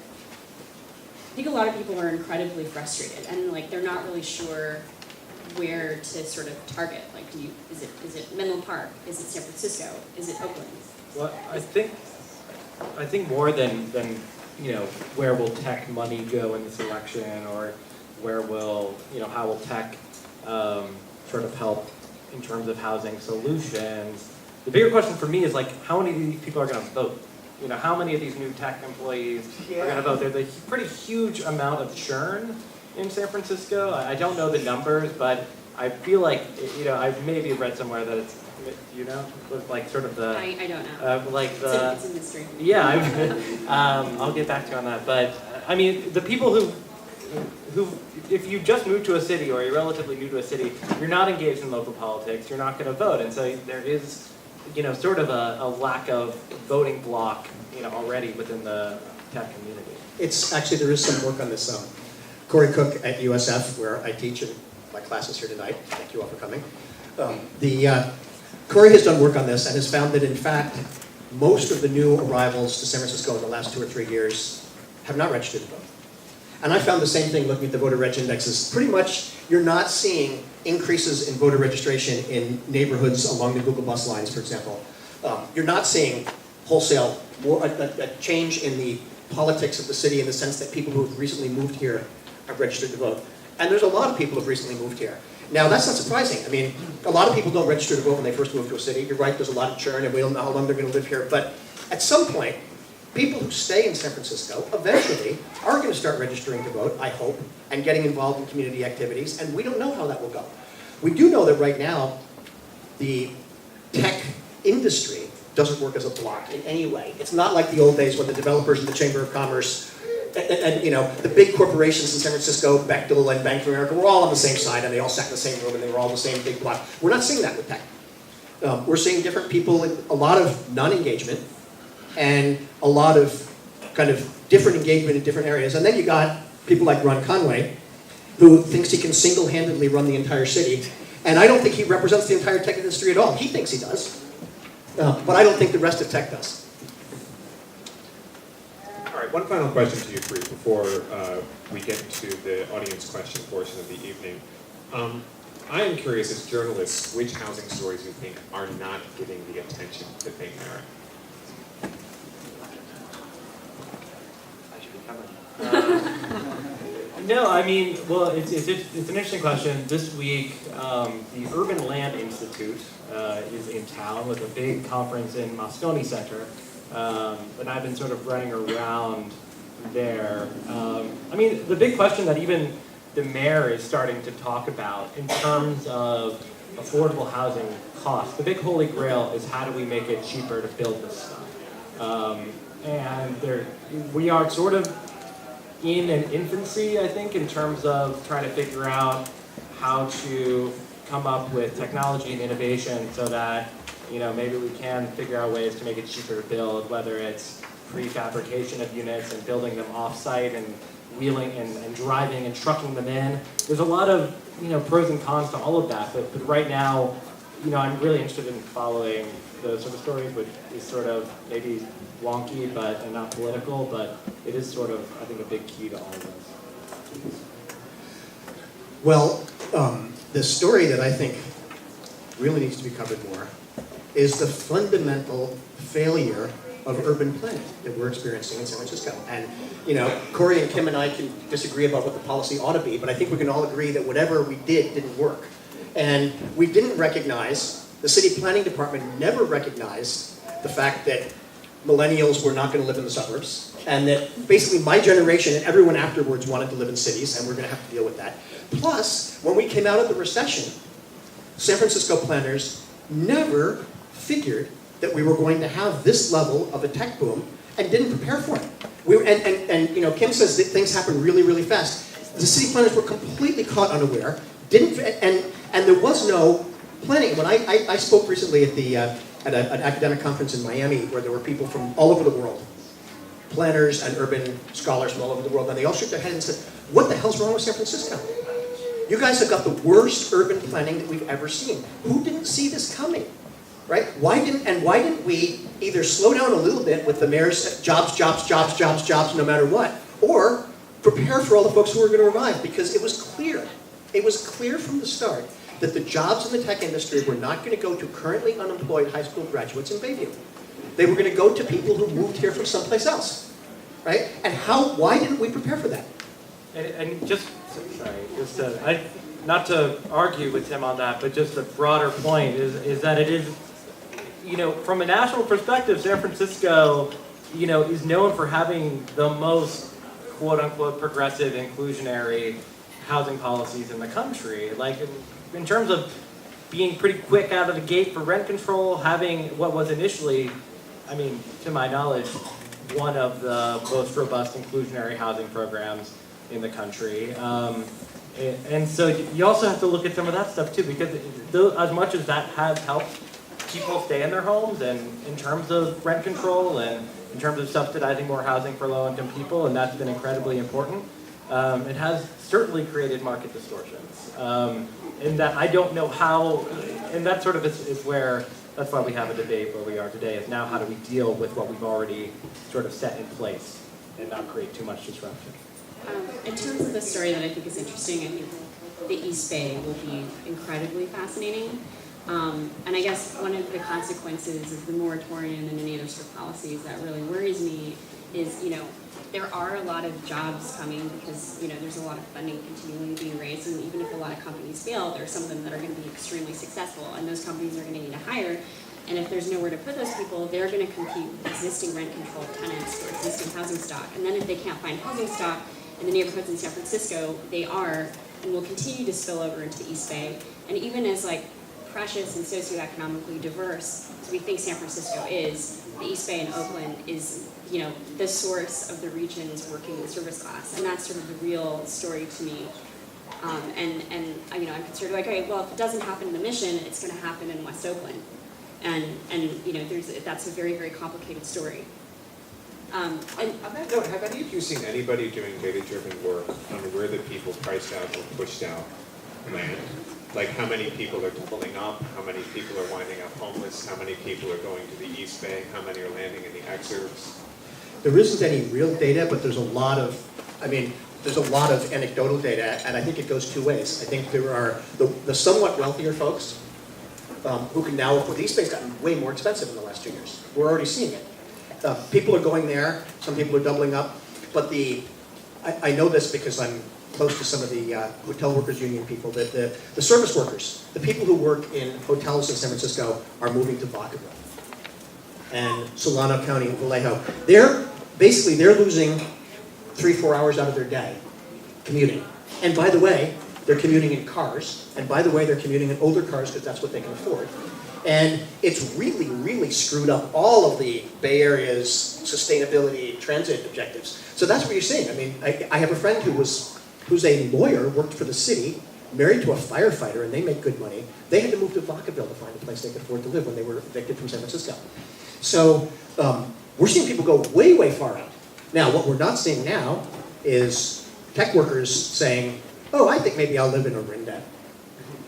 I think a lot of people are incredibly frustrated, and they're not really sure where to sort of target. Is it Menlo Park? Is it San Francisco? Is it Oakland? Well, I think more than where will tech money go in this election, or where will how will tech sort of help in terms of housing solutions. The bigger question for me is how many of these people are going to vote? How many of these new tech employees are going to vote? There's a pretty huge amount of churn in San Francisco. I don't know the numbers, but I feel like I maybe read somewhere that it's sort of the I don't know. It's a mystery. Yeah, I'll get back to you on that. But the people who if you just moved to a city or you're relatively new to a city, you're not engaged in local politics. You're not going to vote, and so there is sort of a lack of voting block, already within the tech community. It's actually, there is some work on this. Corey Cook at USF, where I teach in my classes here tonight. Thank you all for coming. Corey has done work on this and has found that, in fact, most of the new arrivals to San Francisco in the last 2 or 3 years have not registered to vote. And I found the same thing looking at the voter reg indexes. Pretty much, you're not seeing increases in voter registration in neighborhoods along the Google bus lines, for example. You're not seeing wholesale, a change in the politics of the city in the sense that people who have recently moved here have registered to vote. And there's a lot of people who have recently moved here. Now, that's not surprising. A lot of people don't register to vote when they first move to a city. You're right, there's a lot of churn, and we don't know how long they're going to live here. But at some point, people who stay in San Francisco eventually are going to start registering to vote, I hope, and getting involved in community activities, and we don't know how that will go. We do know that right now, the tech industry doesn't work as a block in any way. It's not like the old days when the developers in the Chamber of Commerce and you know, the big corporations in San Francisco, Bechtel and Bank of America, were all on the same side, and they all sat in the same room, and they were all the same big block. We're not seeing that with tech. We're seeing different people, a lot of non-engagement, and a lot of kind of different engagement in different areas. And then you got people like Ron Conway, who thinks he can single-handedly run the entire city. And I don't think he represents the entire tech industry at all. He thinks he does. But I don't think the rest of tech does. All right, one final question to you three before we get into the audience question portion of the evening. I am curious, as journalists, which housing stories you think are not getting the attention that they merit? No, I mean, well, it's an interesting question. This week, the Urban Land Institute is in town with a big conference in Moscone Center, and I've been sort of running around there. I mean, the big question that even the mayor is starting to talk about in terms of affordable housing costs, the big holy grail is how do we make it cheaper to build this stuff? And we are sort of in an infancy, I think, in terms of trying to figure out how to come up with technology and innovation so that, you know, maybe we can figure out ways to make it cheaper to build, whether it's prefabrication of units and building them off-site and wheeling and driving and trucking them in. There's a lot of, you know, pros and cons to all of that, but right now, you know, I'm really interested in following those sort of stories, which is sort of maybe wonky and not political, but it is sort of, I think, a big key to all of this. Well, the story that I think really needs to be covered more is the fundamental failure of urban planning that we're experiencing in San Francisco. And, you know, Corey and Kim and I can disagree about what the policy ought to be, but I think we can all agree that whatever we did didn't work. And we didn't recognize, the city planning department never recognized the fact that millennials were not going to live in the suburbs, and that basically my generation and everyone afterwards wanted to live in cities, and we're going to have to deal with that. Plus, when we came out of the recession, San Francisco planners never figured that we were going to have this level of a tech boom and didn't prepare for it. And you know, Kim says that things happen really, really fast. The city planners were completely caught unaware, and there was no planning. When I spoke recently at an academic conference in Miami where there were people from all over the world, planners and urban scholars from all over the world, and they all shook their heads and said, what the hell's wrong with San Francisco? You guys have got the worst urban planning that we've ever seen. Who didn't see this coming? Right? Why didn't we either slow down a little bit with the mayor's jobs, no matter what, or prepare for all the folks who were going to arrive? Because it was clear from the start that the jobs in the tech industry were not going to go to currently unemployed high school graduates in Bayview. They were going to go to people who moved here from someplace else, right? And why didn't we prepare for that? And not to argue with him on that, but just a broader point is that it is, you know, from a national perspective, San Francisco, you know, is known for having the most quote-unquote progressive, inclusionary housing policies in the country. Like, in terms of being pretty quick out of the gate for rent control, having what was initially, I mean, to my knowledge, one of the most robust inclusionary housing programs in the country. And so you also have to look at some of that stuff too, because as much as that has helped people stay in their homes, and in terms of rent control and in terms of subsidizing more housing for low-income people, and that's been incredibly important, it has certainly created market distortions. And that I don't know how, and that sort of is where, that's why we have a debate where we are today, is now how do we deal with what we've already sort of set in place and not create too much disruption. In terms of the story that I think is interesting, I think the East Bay will be incredibly fascinating. And I guess one of the consequences of the moratorium and any other sort of policies that really worries me is, you know, there are a lot of jobs coming because, you know, there's a lot of funding continually being raised, and even if a lot of companies fail, there are some of them that are going to be extremely successful, and those companies are going to need to hire. And if there's nowhere to put those people, they're going to compete with existing rent-controlled tenants or existing housing stock. And then if they can't find housing stock in the neighborhoods in San Francisco, they are and will continue to spill over into the East Bay. And even as like precious and socioeconomically diverse as we think San Francisco is, the East Bay and Oakland is, you know, the source of the region's working service class, and that's sort of the real story to me. And you know, I'm concerned, like, okay, well, if it doesn't happen in the Mission, it's going to happen in West Oakland, and you know, that's a very, very complicated story. On that note, have any of you seen anybody doing data-driven work on where the people priced out or pushed out land? Like how many people are doubling up, how many people are winding up homeless, how many people are going to the East Bay, how many are landing in the exurbs? There isn't any real data, but there's a lot of, there's a lot of anecdotal data, and I think it goes two ways. I think there are the somewhat wealthier folks who can now afford, the East Bay's gotten way more expensive in the last 2 years. We're already seeing it. People are going there, some people are doubling up, but I know this because I'm close to some of the hotel workers union people, that the service workers, the people who work in hotels in San Francisco are moving to Vacaville and Solano County and Vallejo. They're losing 3-4 hours out of their day commuting. And by the way, they're commuting in cars, and by the way, they're commuting in older cars because that's what they can afford. And it's really, really screwed up all of the Bay Area's sustainability transit objectives. So that's what you're seeing. I mean, I have a friend who's a lawyer, worked for the city, married to a firefighter, and they make good money. They had to move to Vacaville to find a place they could afford to live when they were evicted from San Francisco. So we're seeing people go way, way far out. Now, what we're not seeing now is tech workers saying, oh, I think maybe I'll live in Orinda.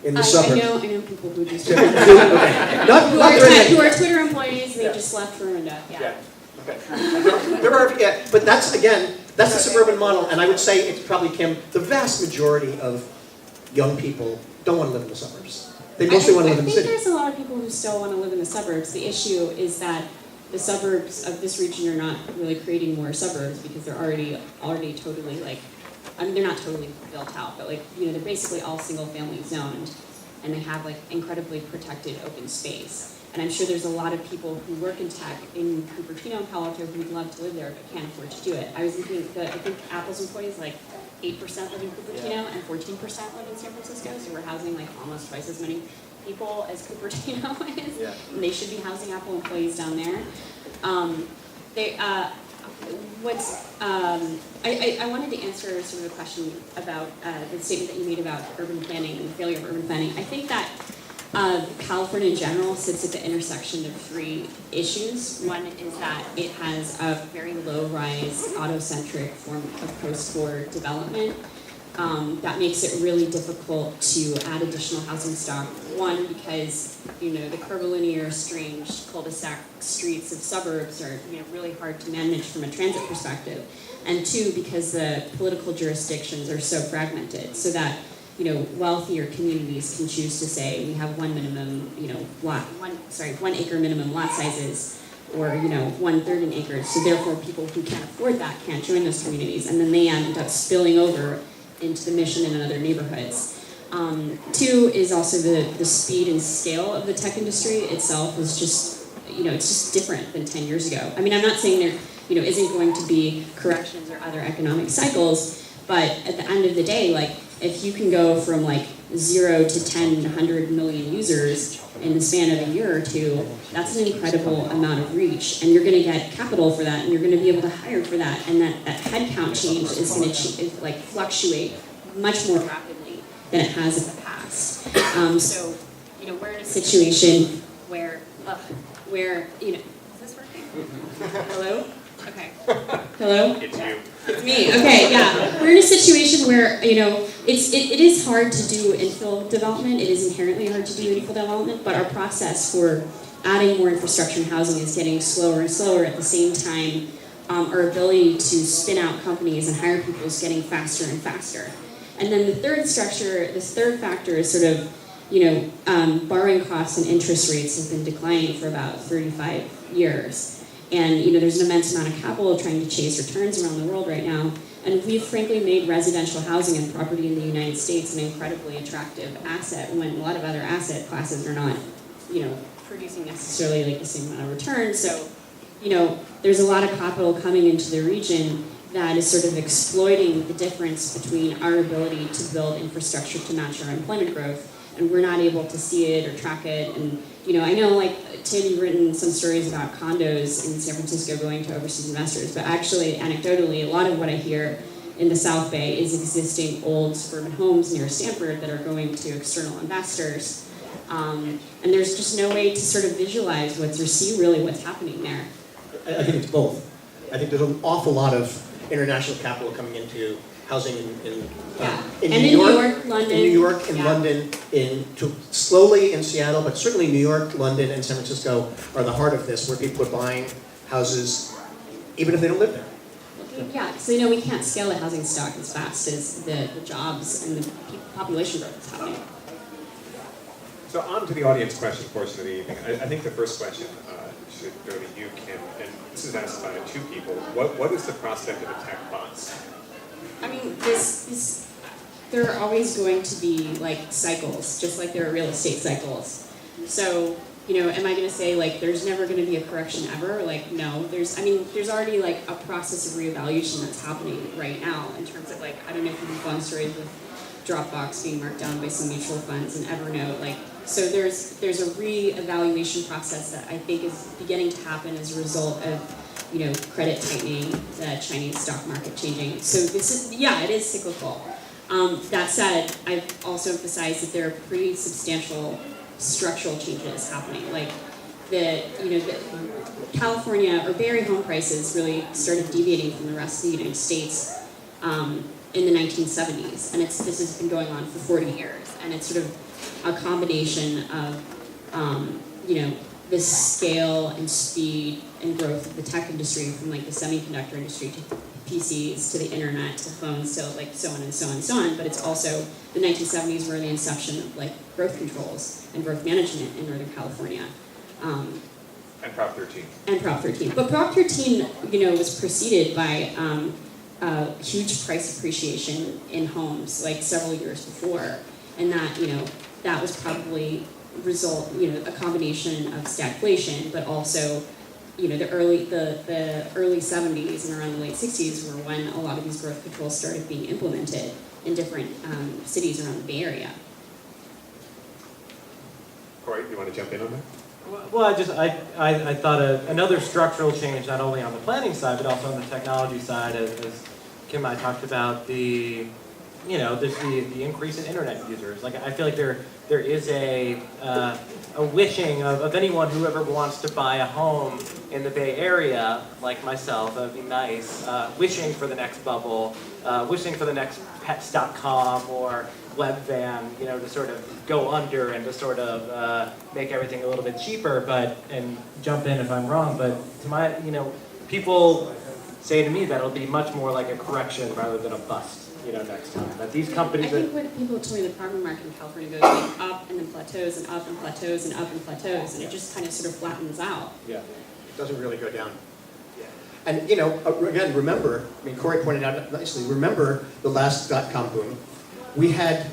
In the suburbs. I know people who just Okay. who are Twitter employees and they just left for Orinda. Yeah. Okay. There are, but that's the suburban model, and I would say it's probably, Kim, the vast majority of young people don't want to live in the suburbs. They mostly want to live in the city. I think there's a lot of people who still want to live in the suburbs. The issue is that the suburbs of this region are not really creating more suburbs because they're already totally like, I mean, they're not totally built out, but like, you know, they're basically all single family zoned, and they have like incredibly protected open space. And I'm sure there's a lot of people who work in tech in Cupertino and Palo Alto who'd love to live there but can't afford to do it. I was thinking that I think Apple's employees, like 8% live in Cupertino and 14% live in San Francisco, so we're housing like almost twice as many people as Cupertino is. Yeah. And they should be housing Apple employees down there. I wanted to answer sort of a question about the statement that you made about urban planning and the failure of urban planning. I think that California in general sits at the intersection of three issues. One is that it has a very low-rise, auto-centric form of post-war development that makes it really difficult to add additional housing stock. One, because the curvilinear, strange cul-de-sac streets of suburbs are really hard to manage from a transit perspective. And two, because the political jurisdictions are so fragmented, so that wealthier communities can choose to say we have one acre minimum lot sizes, or 1/3 an acre. So therefore, people who can't afford that can't join those communities, and then they end up spilling over into the Mission and other neighborhoods. Two is also the speed and scale of the tech industry itself is just it's just different than 10 years ago. I mean, I'm not saying there isn't going to be corrections or other economic cycles, but at the end of the day, like, if you can go from like 0 to 10, 100 million users in the span of a year or two, that's an incredible amount of reach. And you're going to get capital for that, and you're going to be able to hire for that. And that headcount change is going to fluctuate much more rapidly than it has in the past. So we're in a situation where is this working? Hello? Okay. Hello? It's you. It's me. Okay, yeah. We're in a situation where, it is hard to do infill development. It is inherently hard to do infill development, but our process for adding more infrastructure and housing is getting slower and slower. At the same time, our ability to spin out companies and hire people is getting faster and faster. And then this third factor is sort of, borrowing costs and interest rates have been declining for about 35 years. And there's an immense amount of capital trying to chase returns around the world right now. And we've frankly made residential housing and property in the United States an incredibly attractive asset when a lot of other asset classes are not, producing necessarily like the same amount of return. So, there's a lot of capital coming into the region that is sort of exploiting the difference between our ability to build infrastructure to match our employment growth and we're not able to see it or track it. And I know, like, Tim, you've written some stories about condos in San Francisco going to overseas investors, but actually, anecdotally, a lot of what I hear in the South Bay is existing old suburban homes near Stanford that are going to external investors. And there's just no way to sort of visualize or see really what's happening there. I think it's both. I think there's an awful lot of international capital coming into housing in New York, London. In New York, in Yeah. London, slowly in Seattle, but certainly New York, London, and San Francisco are the heart of this, where people are buying houses even if they don't live there. Yeah, so we can't scale the housing stock as fast as the jobs and the population growth is happening. So on to the audience question portion of the evening. I think the first question should go to you, Kim, and this is asked by two people. What is the prospect of a tech bust? I mean, there are always going to be like cycles, just like there are real estate cycles. So, am I going to say like there's never going to be a correction ever? Like, no. There's already like a process of reevaluation that's happening right now in terms of like, I don't know if you've gone stories with Dropbox being marked down by some mutual funds and Evernote, like. So there's a re-evaluation process that I think is beginning to happen as a result of credit tightening, the Chinese stock market changing. So it is cyclical. That said, I've also emphasized that there are pretty substantial structural changes happening. Like the California or Bay Area home prices really started deviating from the rest of the United States in the 1970s, and this has been going on for 40 years, and it's sort of a combination of, the scale and speed and growth of the tech industry, from like the semiconductor industry to PCs to the internet to phones to like so on and so on and so on. But it's also the 1970s were the inception of like growth controls and growth management in Northern California. And Prop 13. And Prop 13. But Prop 13, was preceded by huge price appreciation in homes like several years before, and that was probably a combination of stagflation, but also, the early 70s and around the late 60s were when a lot of these growth controls started being implemented in different cities around the Bay Area. Corey, you want to jump in on that? Well, I thought another structural change, not only on the planning side, but also on the technology side, as Kim and I talked about, the increase in internet users. Like, I feel like there is a wishing of anyone who ever wants to buy a home in the Bay Area, like myself, that would be nice, wishing for the next bubble, wishing for the next Pets.com or Webvan, to sort of go under and to sort of make everything a little bit cheaper, and jump in if I'm wrong, but to my, people say to me that it'll be much more like a correction rather than a bust. Next time. That these companies. I think what people told me, the property market in California goes like up and then plateaus and up and plateaus and up and plateaus, and it just kind of sort of flattens out. Yeah, it doesn't really go down. Yeah. And again, remember, Corey pointed out nicely, remember the last .com boom. We had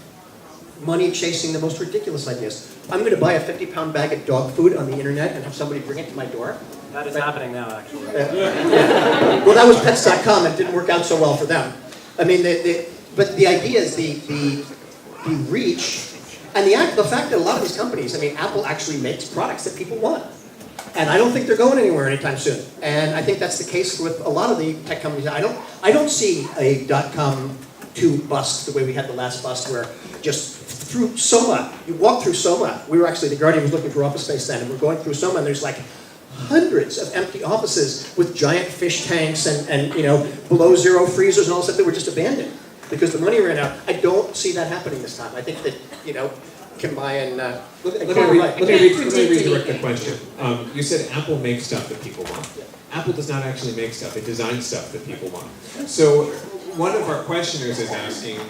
money chasing the most ridiculous ideas. I'm going to buy a 50-pound bag of dog food on the internet and have somebody bring it to my door. That is happening now, actually. Yeah. Well, that was Pets.com. It didn't work out so well for them. I mean, but the idea is the reach, and the fact that a lot of these companies, Apple actually makes products that people want. And I don't think they're going anywhere anytime soon. And I think that's the case with a lot of the tech companies. I don't see a .com 2 bust the way we had the last bust, where just through Soma, you walk through Soma. We were actually, the Guardian was looking for office space then, and we're going through Soma, and there's like hundreds of empty offices with giant fish tanks and below zero freezers and all stuff that were just abandoned because the money ran out. I don't see that happening this time. I think that, can buy and... Let me redirect the question. You said Apple makes stuff that people want. Apple does not actually make stuff. It designs stuff that people want. So one of our questioners is asking,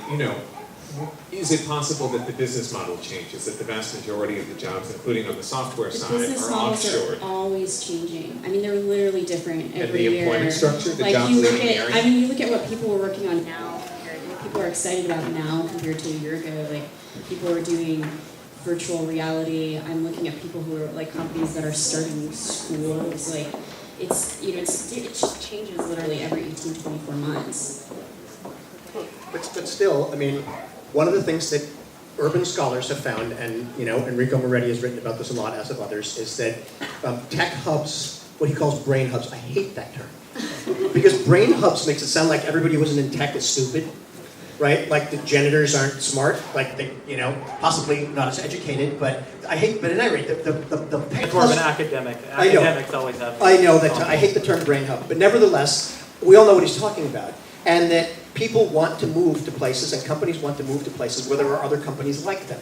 is it possible that the business model changes, that the vast majority of the jobs, including on the software side, business are models offshored? are always changing. They're literally different every the year. employment structure, the like jobs you that look are in the at, area? you look at what people are working on now, what people are excited about now compared to a year ago. Like people are doing virtual reality. I'm looking at people who are like companies that are starting schools. Like it just changes literally every 18, 24 months. But still, one of the things that urban scholars have found, and Enrico Moretti has written about this a lot, as have others, is that tech hubs, what he calls brain hubs, I hate that term. Because brain hubs makes it sound like everybody who isn't in tech is stupid, right? Like the janitors aren't smart, like they, possibly not as educated, but I hate, but at any rate, the tech It's more of an hubs, academic. I know. Academics always have. I know that, I hate the term brain hub, but nevertheless, we all know what he's talking about. And that people want to move to places, and companies want to move to places where there are other companies like them.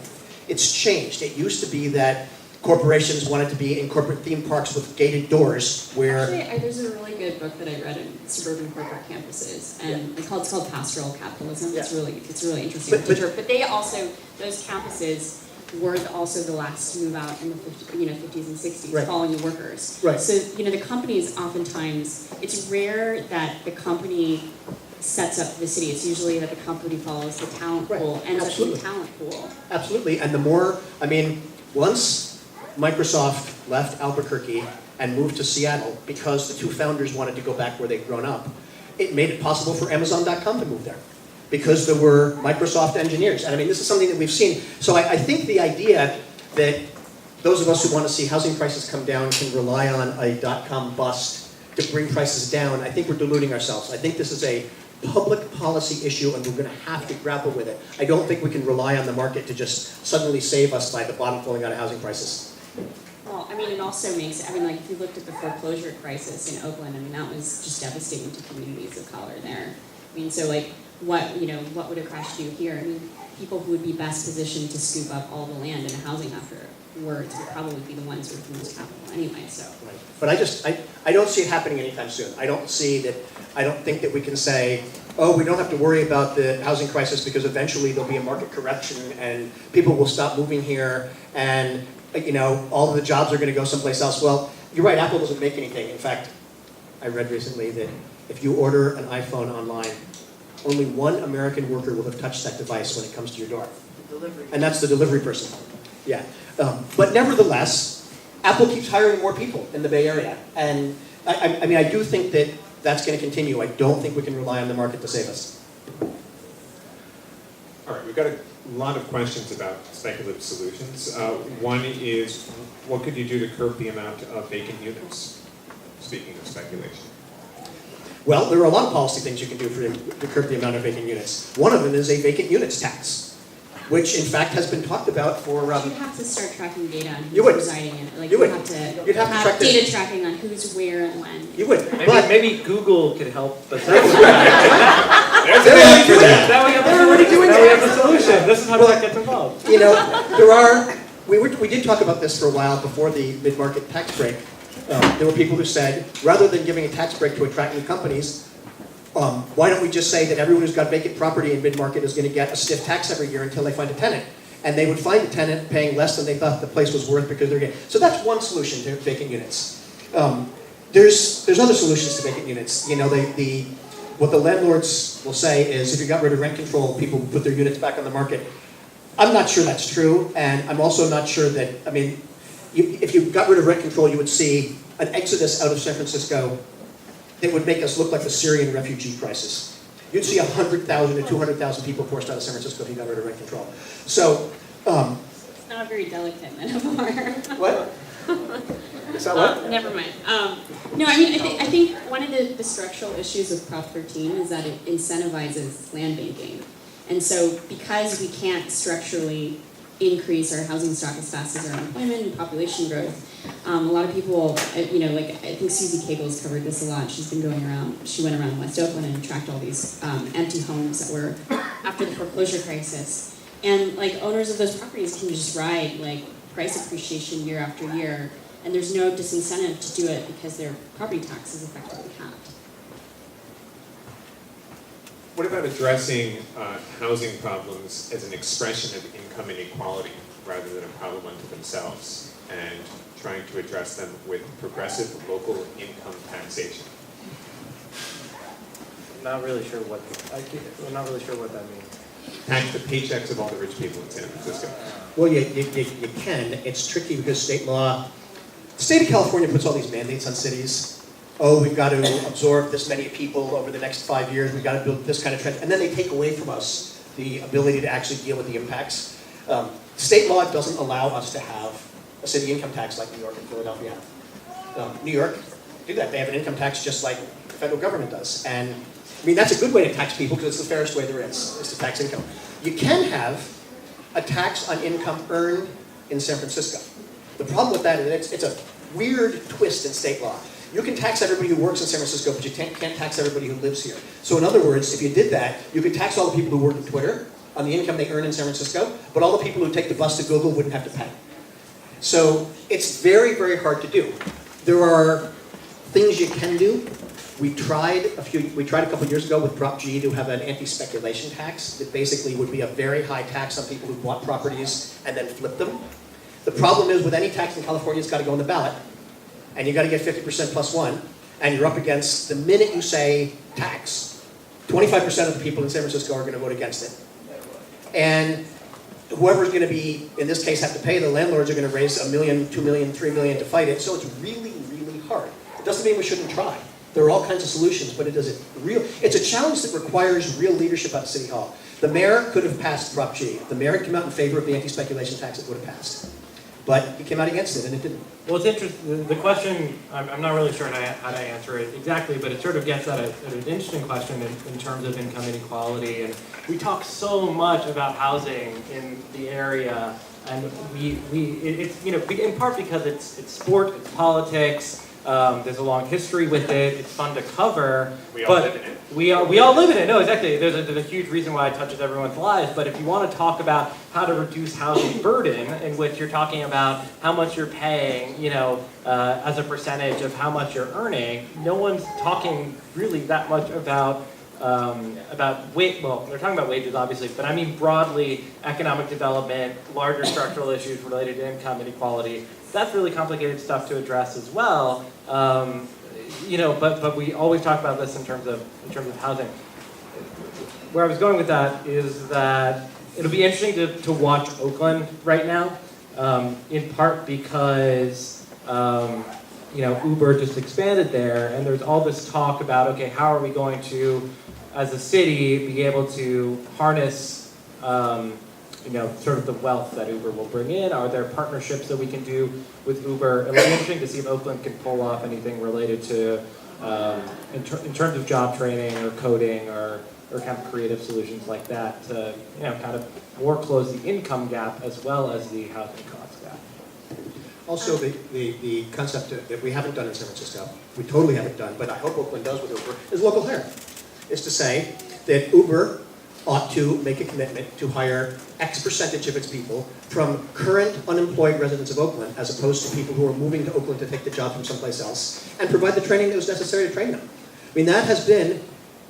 It's changed. It used to be that corporations wanted to be in corporate theme parks with gated doors where... Actually, there's a really good book that I read in suburban corporate campuses, and it's called Pastoral Capitalism. Yeah. It's really interesting. But they also, those campuses were also the last to move out in the 50s and 60s, Right. following the workers. Right. So, the companies oftentimes, it's rare that the company sets up the city. It's usually that the company follows the talent Right. pool, ends Absolutely. up being talent pool. Absolutely, and the more, once Microsoft left Albuquerque and moved to Seattle because the two founders wanted to go back where they'd grown up, it made it possible for Amazon.com to move there because there were Microsoft engineers. And this is something that we've seen. So I think the idea that those of us who want to see housing prices come down can rely on a .com bust to bring prices down, I think we're deluding ourselves. I think this is a public policy issue and we're going to have to grapple with it. I don't think we can rely on the market to just suddenly save us by the bottom falling out of housing prices. Well, it also makes, if you looked at the foreclosure crisis in Oakland, that was just devastating to communities of color there. So what would a crash do here? People who would be best positioned to scoop up all the land in housing afterwards would probably be the ones with the most capital anyway, so. Right. But I don't see it happening anytime soon. I don't think that we can say, oh, we don't have to worry about the housing crisis because eventually there'll be a market correction and people will stop moving here and all of the jobs are going to go someplace else. Well, you're right, Apple doesn't make anything. In fact, I read recently that if you order an iPhone online, only one American worker will have touched that device when it comes to your door. And that's the delivery person. Yeah. But nevertheless, Apple keeps hiring more people in the Bay Area. And I do think that that's going to continue. I don't think we can rely on the market to save us. All right, we've got a lot of questions about speculative solutions. One is, what could you do to curb the amount of vacant units? Speaking of speculation. Well, there are a lot of policy things you can do to curb the amount of vacant units. One of them is a vacant units tax, which in fact has been talked about for... You'd have to start tracking data on You who's would. residing in it. You would. You'd have to track data this. tracking on who's where and when. You would. But Maybe Google could help us out. There's they're already doing that. Now we have They're already doing now we that. have the solution. This is how tech gets involved. We did talk about this for a while before the mid-market tax break. There were people who said, rather than giving a tax break to attract new companies, why don't we just say that everyone who's got vacant property in mid-market is going to get a stiff tax every year until they find a tenant? And they would find a tenant paying less than they thought the place was worth because they're getting... So that's one solution to vacant units. There's other solutions to vacant units. What the landlords will say is if you got rid of rent control, people would put their units back on the market. I'm not sure that's true, and I'm also not sure that, if you got rid of rent control, you would see an exodus out of San Francisco that would make us look like the Syrian refugee crisis. You'd see 100,000 to 200,000 people forced out of San Francisco if you got rid of rent control. So, It's not a very delicate metaphor. what? Is that what? Never mind. No, I think one of the structural issues with Prop 13 is that it incentivizes land banking. And so because we can't structurally increase our housing stock as fast as our unemployment and population growth, a lot of people, I think Susie Cagle's covered this a lot. She went around West Oakland and tracked all these empty homes that were after the foreclosure crisis. And owners of those properties can just ride price appreciation year after year, and there's no disincentive to do it because their property tax is effectively capped. What about addressing housing problems as an expression of income inequality rather than a problem unto themselves, and trying to address them with progressive local income taxation? Not really sure what that means. Tax the paychecks of all the rich people in San Francisco. Well, you can. It's tricky because the state of California puts all these mandates on cities. Oh, we've got to absorb this many people over the next 5 years. We've got to build this kind of trend. And then they take away from us the ability to actually deal with the impacts. State law doesn't allow us to have a city income tax like New York and Philadelphia have. New York do that. They have an income tax just like the federal government does. And I mean, that's a good way to tax people because it's the fairest way there is to tax income. You can have a tax on income earned in San Francisco. The problem with that is it's a weird twist in state law. You can tax everybody who works in San Francisco, but you can't tax everybody who lives here. So in other words, if you did that, you could tax all the people who work at Twitter on the income they earn in San Francisco, but all the people who take the bus to Google wouldn't have to pay. So it's very, very hard to do. There are things you can do. We tried a couple years ago with Prop G to have an anti-speculation tax that basically would be a very high tax on people who bought properties and then flipped them. The problem is with any tax in California, it's got to go on the ballot, and you got to get 50% plus one, and you're up against, the minute you say tax, 25% of the people in San Francisco are going to vote against it. And whoever's going to be, in this case, have to pay, the landlords are going to raise $1 million, $2 million, $3 million to fight it, so it's really, really hard. It doesn't mean we shouldn't try. There are all kinds of solutions, but it's a challenge that requires real leadership out of City Hall. The mayor could have passed Prop G. If the mayor had come out in favor of the anti-speculation tax, it would have passed. But he came out against it, and it didn't. Well, it's interesting. The question, I'm not really sure how to answer it exactly, but it sort of gets at an interesting question in terms of income inequality. And we talk so much about housing in the area, and it's in part because it's sport, it's politics. There's a long history with it. It's fun to cover. We all live in it. We all live in it. No, exactly. There's a huge reason why it touches everyone's lives. But if you want to talk about how to reduce housing burden, in which you're talking about how much you're paying, as a percentage of how much you're earning, no one's talking really that much about wage. Well, they're talking about wages, obviously, but I mean broadly economic development, larger structural issues related to income inequality. That's really complicated stuff to address as well. But we always talk about this in terms of housing. Where I was going with that is that it'll be interesting to watch Oakland right now, in part because Uber just expanded there, and there's all this talk about, okay, how are we going to, as a city, be able to harness sort of the wealth that Uber will bring in? Are there partnerships that we can do with Uber? It'll be interesting to see if Oakland can pull off anything related to, in terms of job training or coding or kind of creative solutions like that to, kind of more close the income gap as well as the housing cost gap. Also, the concept that we haven't done in San Francisco, we totally haven't done, but I hope Oakland does with Uber, is local hiring. Is to say that Uber ought to make a commitment to hire X percentage of its people from current unemployed residents of Oakland, as opposed to people who are moving to Oakland to take the job from someplace else, and provide the training that was necessary to train them. I mean, that has been,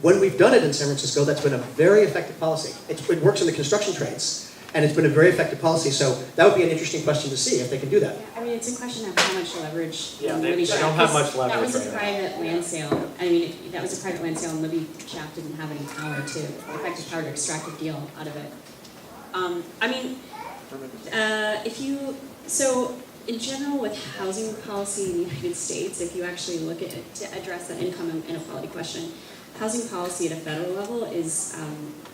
when we've done it in San Francisco, that's been a very effective policy. It works in the construction trades, and it's been a very effective policy, so that would be an interesting question to see if they can do that. Yeah, I mean, it's a question of how much leverage. Yeah, Libby they don't have much leverage. That was a right private land sale. I mean, that was a private land sale, and Libby Schaaf didn't have any power effective power to extract a deal out of it. So in general with housing policy in the United States, if you actually look at it to address that income inequality question, housing policy at a federal level is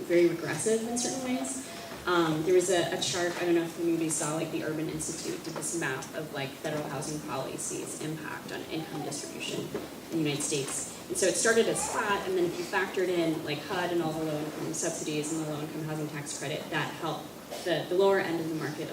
very regressive in certain ways. There was a chart, I don't know if you saw, like the Urban Institute did this map of like federal housing policy's impact on income distribution in the United States. And so it started as flat, and then if you factored in like HUD and all the low-income subsidies and the low-income housing tax credit, that helped the lower end of the market,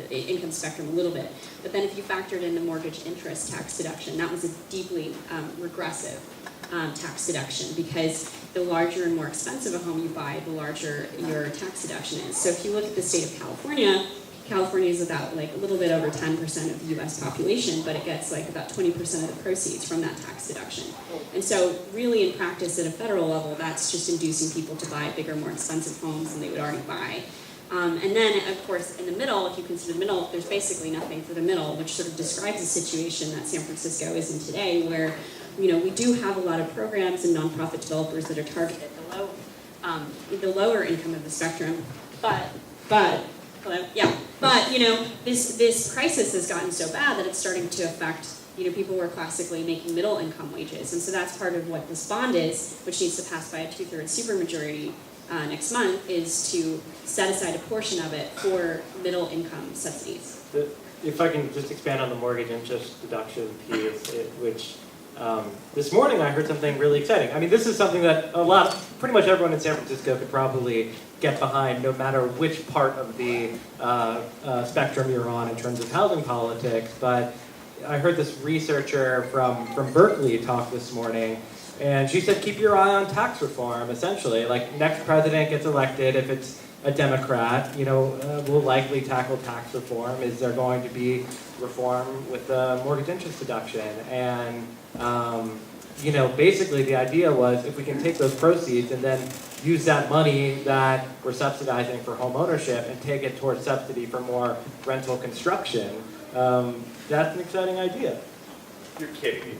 the income spectrum a little bit. But then if you factored in the mortgage interest tax deduction, that was a deeply regressive tax deduction, because the larger and more expensive a home you buy, the larger your tax deduction is. So if you look at the state of California, California is about like a little bit over 10% of the US population, but it gets like about 20% of the proceeds from that tax deduction. And so really in practice at a federal level, that's just inducing people to buy bigger, more expensive homes than they would already buy. And then, of course, in the middle, if you consider the middle, there's basically nothing for the middle, which sort of describes the situation that San Francisco is in today, where we do have a lot of programs and nonprofit developers that are targeted at the lower income of the spectrum, but this crisis has gotten so bad that it's starting to affect people who are classically making middle income wages, and so that's part of what this bond is, which needs to pass by a 2/3 supermajority, next month, is to set aside a portion of it for middle income subsidies. If I can just expand on the mortgage interest deduction piece, which this morning I heard something really exciting. I mean, this is something that pretty much everyone in San Francisco could probably get behind, no matter which part of the spectrum you're on in terms of housing politics. But I heard this researcher from Berkeley talk this morning, and she said, keep your eye on tax reform, essentially. Like, next president gets elected, if it's a Democrat, will likely tackle tax reform. Is there going to be reform with the mortgage interest deduction? And, basically the idea was, if we can take those proceeds and then use that money that we're subsidizing for home ownership and take it towards subsidy for more rental construction, that's an exciting idea. You're kidding me.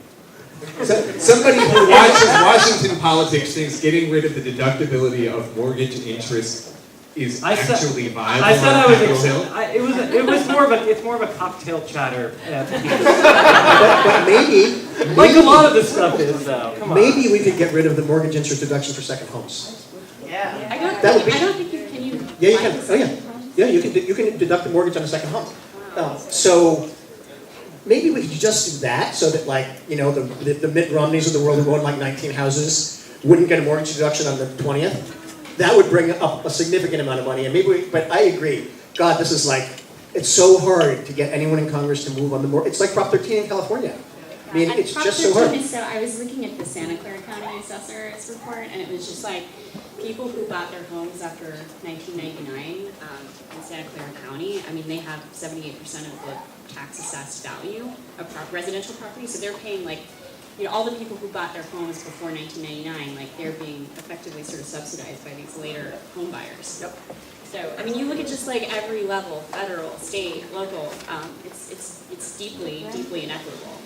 Somebody who watches Washington politics thinks getting rid of the deductibility of mortgage interest is actually viable. I said on I was. Capitol Hill? It's more of a cocktail chatter. But maybe, Like a lot of this stuff is, though. Come on. maybe we could get rid of the mortgage interest deduction for second homes. Yeah. I don't That would think, be- I don't think you can. You Yeah, you buy can. a Oh, yeah. second home? Yeah, you can deduct the mortgage on a second home. So maybe we could just do that, so that, like, the Mitt Romneys of the world who own like 19 houses wouldn't get a mortgage deduction on the 20th. That would bring up a significant amount of money, and but I agree. God, this is like, it's so hard to get anyone in Congress to move on the mortgage. It's like Prop 13 in California. I mean, And it's Prop just so 13 hard. is so, I was looking at the Santa Clara County Assessor's report, and it was just like, people who bought their homes after 1999 in Santa Clara County, I mean, they have 78% of the tax assessed value of residential property, so they're paying like, all the people who bought their homes before 1999, like, they're being effectively sort of subsidized by these later home buyers. Yep. So, I mean, you look at just like every level, federal, state, local, it's deeply, deeply inequitable.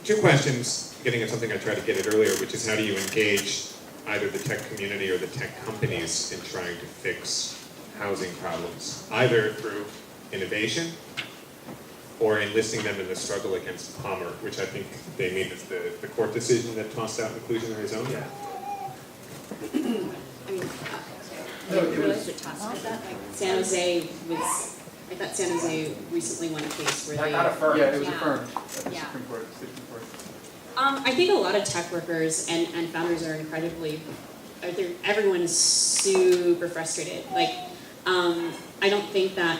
Two questions, getting at something I tried to get at earlier, which is how do you engage either the tech community or the tech companies in trying to fix housing problems, either through innovation or enlisting them in the struggle against Palmer, which I think they mean is the court decision that tossed out inclusionary zoning? I mean, I didn't realize it tossed like that. Like San Jose was, I thought San Jose recently won a case where they. Not affirmed. Yeah, it was Yeah. affirmed at the Yeah. Supreme Court, State Supreme Court. I think a lot of tech workers and founders are everyone is super frustrated. Like, I don't think that,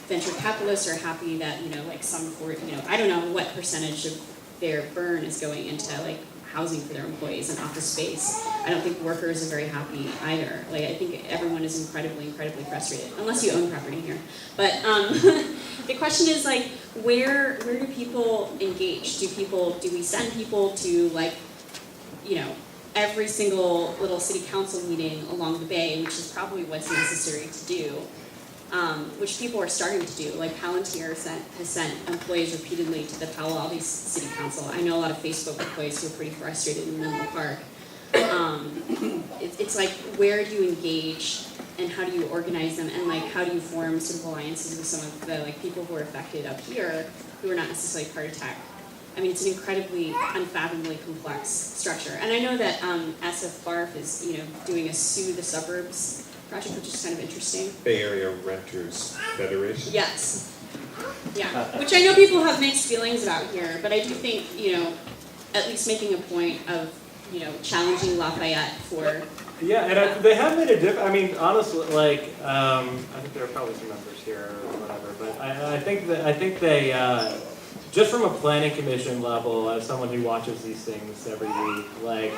venture capitalists are happy that, like I don't know what percentage of their burn is going into like housing for their employees and office space. I don't think workers are very happy either. Like, I think everyone is incredibly, incredibly frustrated, unless you own property here. But the question is like, where do people engage? Do we send people to like, every single little city council meeting along the bay, which is probably what's necessary to do, which people are starting to do. Like Palantir has sent employees repeatedly to the Palo Alto City Council. I know a lot of Facebook employees who are pretty frustrated in Menlo Park. It's like, where do you engage and how do you organize them, and like how do you form sort of alliances with some of the like people who are affected up here who are not necessarily part of tech? I mean, it's an incredibly, unfathomably complex structure. And I know that SF Barf is, doing a Sue the Suburbs project, which is kind of interesting. Bay Area Renters Federation? Yes. Yeah. Which I know people have mixed feelings about here, but I do think, at least making a point of, challenging Lafayette for. Yeah, and they have made a difference. I mean, honestly, like, I think there are probably some numbers here or whatever, but I think they, just from a planning commission level, as someone who watches these things every week, like,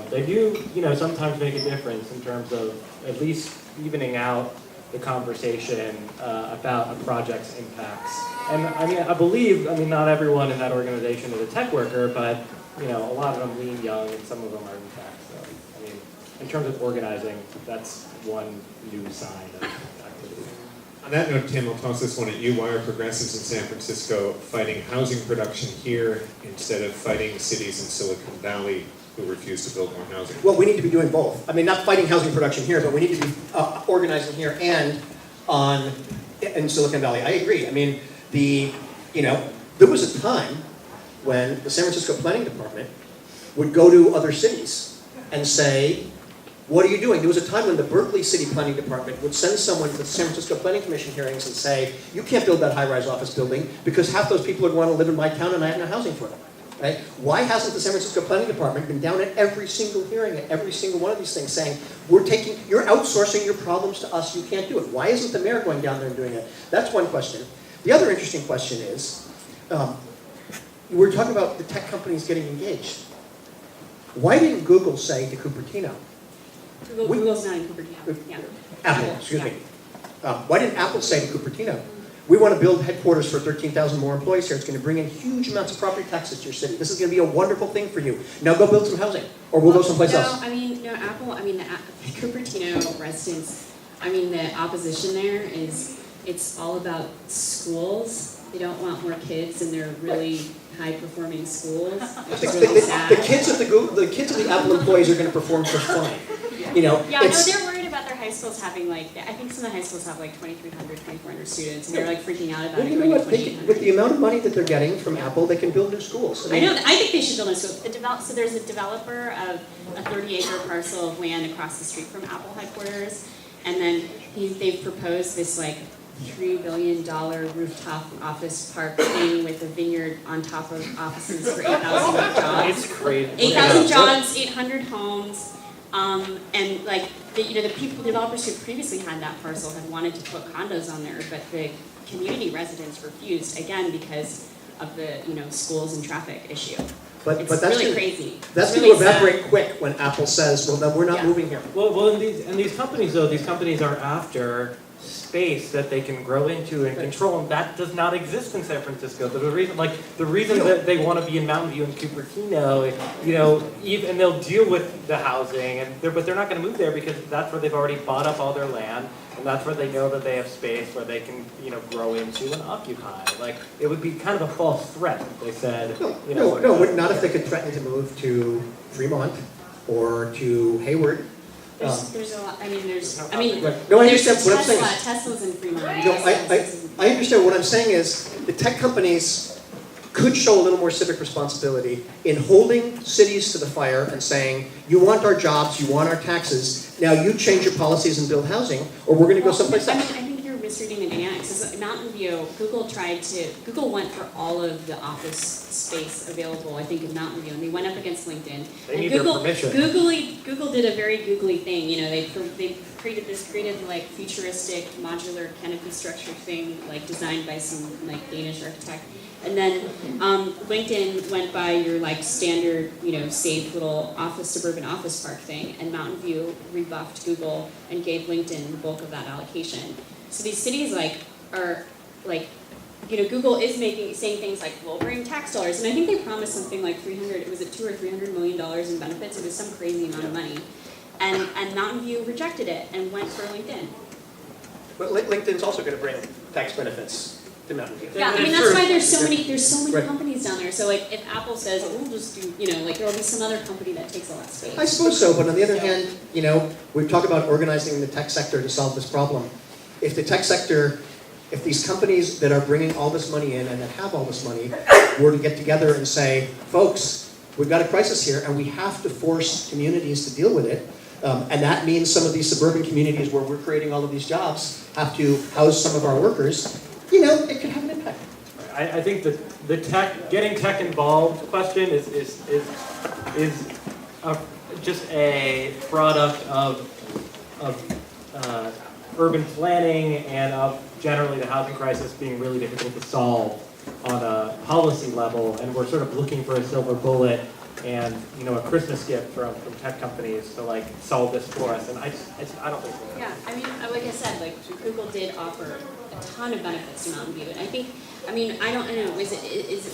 they do, sometimes make a difference in terms of at least evening out the conversation about a project's impacts. And I believe not everyone in that organization is a tech worker, but a lot of them lean young and some of them are in tech. So, in terms of organizing, that's one new side of activity. On that note, Tim, I'll toss this one at you. Why are progressives in San Francisco fighting housing production here instead of fighting cities in Silicon Valley who refuse to build more housing? Well, we need to be doing both. Not fighting housing production here, but we need to be organizing here and in Silicon Valley. I agree. There was a time when the San Francisco Planning Department would go to other cities and say, what are you doing? There was a time when the Berkeley City Planning Department would send someone to the San Francisco Planning Commission hearings and say, you can't build that high-rise office building because half those people would want to live in my town and I have no housing for them. Right? Why hasn't the San Francisco Planning Department been down at every single hearing, at every single one of these things saying, you're outsourcing your problems to us, you can't do it. Why isn't the mayor going down there and doing it? That's one question. The other interesting question is, we're talking about the tech companies getting engaged. Why didn't Google say to Cupertino, Google's not in Cupertino, yeah. Apple, excuse me. Why didn't Apple say to Cupertino, we want to build headquarters for 13,000 more employees here. It's going to bring in huge amounts of property taxes to your city. This is going to be a wonderful thing for you. Now go build some housing, or we'll go someplace else. The Cupertino residents, the opposition there is, it's all about schools. They don't want more kids in their really high-performing schools. It's really sad. The kids of the Apple employees are going to perform just fine. They're worried about their high schools having I think some of the high schools have 2,300, 2,400 students, and they're freaking out about Well, it. you know what? With the amount of money that they're getting from Apple, they can build new schools. I know. I think they should build a school. So there's a developer of a 30-acre parcel of land across the street from Apple headquarters, and then they've proposed this $3 billion rooftop office park thing with a vineyard on top of offices for 8,000 jobs. It's crazy. 8,000 jobs, 800 homes. The developers who previously had that parcel had wanted to put condos on there, but the community residents refused, again, because of the, schools and traffic issue. But It's that's really gonna, crazy. That's It's going really to evaporate sad. quick when Apple says, well, then we're not moving here. Well, and these companies though, these companies are after space that they can grow into and control, and that does not exist in San Francisco. The reason that they want to be in Mountain View and Cupertino, and they'll deal with the housing, but they're not going to move there because that's where they've already bought up all their land, and that's where they know that they have space where they can, grow into and occupy. It would be kind of a false threat if they said, not if they could threaten to move to Fremont or to Hayward. There's a lot. No, I there's understand what I'm saying. Tesla's in Fremont. I understand. What I'm saying is the tech companies could show a little more civic responsibility in holding cities to the fire and saying, you want our jobs, you want our taxes, now you change your policies and build housing, or we're going to go someplace else. I think you're misreading the dynamics. Mountain View, Google went for all of the office space available, I think, in Mountain View, and they went up against LinkedIn. They need their permission. Google did a very googly thing. They created this creative, futuristic modular canopy structure thing, designed by some Danish architect. And then LinkedIn went by your like standard, safe little suburban office park thing, and Mountain View rebuffed Google and gave LinkedIn the bulk of that allocation. So these cities Google is saying things like, we'll bring tax dollars, and I think they promised something like $200 or $300 million in benefits. It was some crazy amount of money, and Mountain View rejected it and went for LinkedIn. But LinkedIn's also going to bring tax benefits to Mountain View. Yeah, that's why there's so many companies down there. So if Apple says, we'll just do, there'll be some other company that takes a lot of space. I suppose so, but on the other hand, we've talked about organizing the tech sector to solve this problem. If the tech sector, if these companies that are bringing all this money in and that have all this money were to get together and say, folks, we've got a crisis here and we have to force communities to deal with it, and that means some of these suburban communities where we're creating all of these jobs have to house some of our workers, it could have an impact. I think that the getting tech involved question is just a product of urban planning and of generally the housing crisis being really difficult to solve on a policy level, and we're sort of looking for a silver bullet and a Christmas gift from tech companies to solve this for us, and I don't think so. Yeah, like I said, Google did offer a ton of benefits to Mountain View, and I think, I don't know,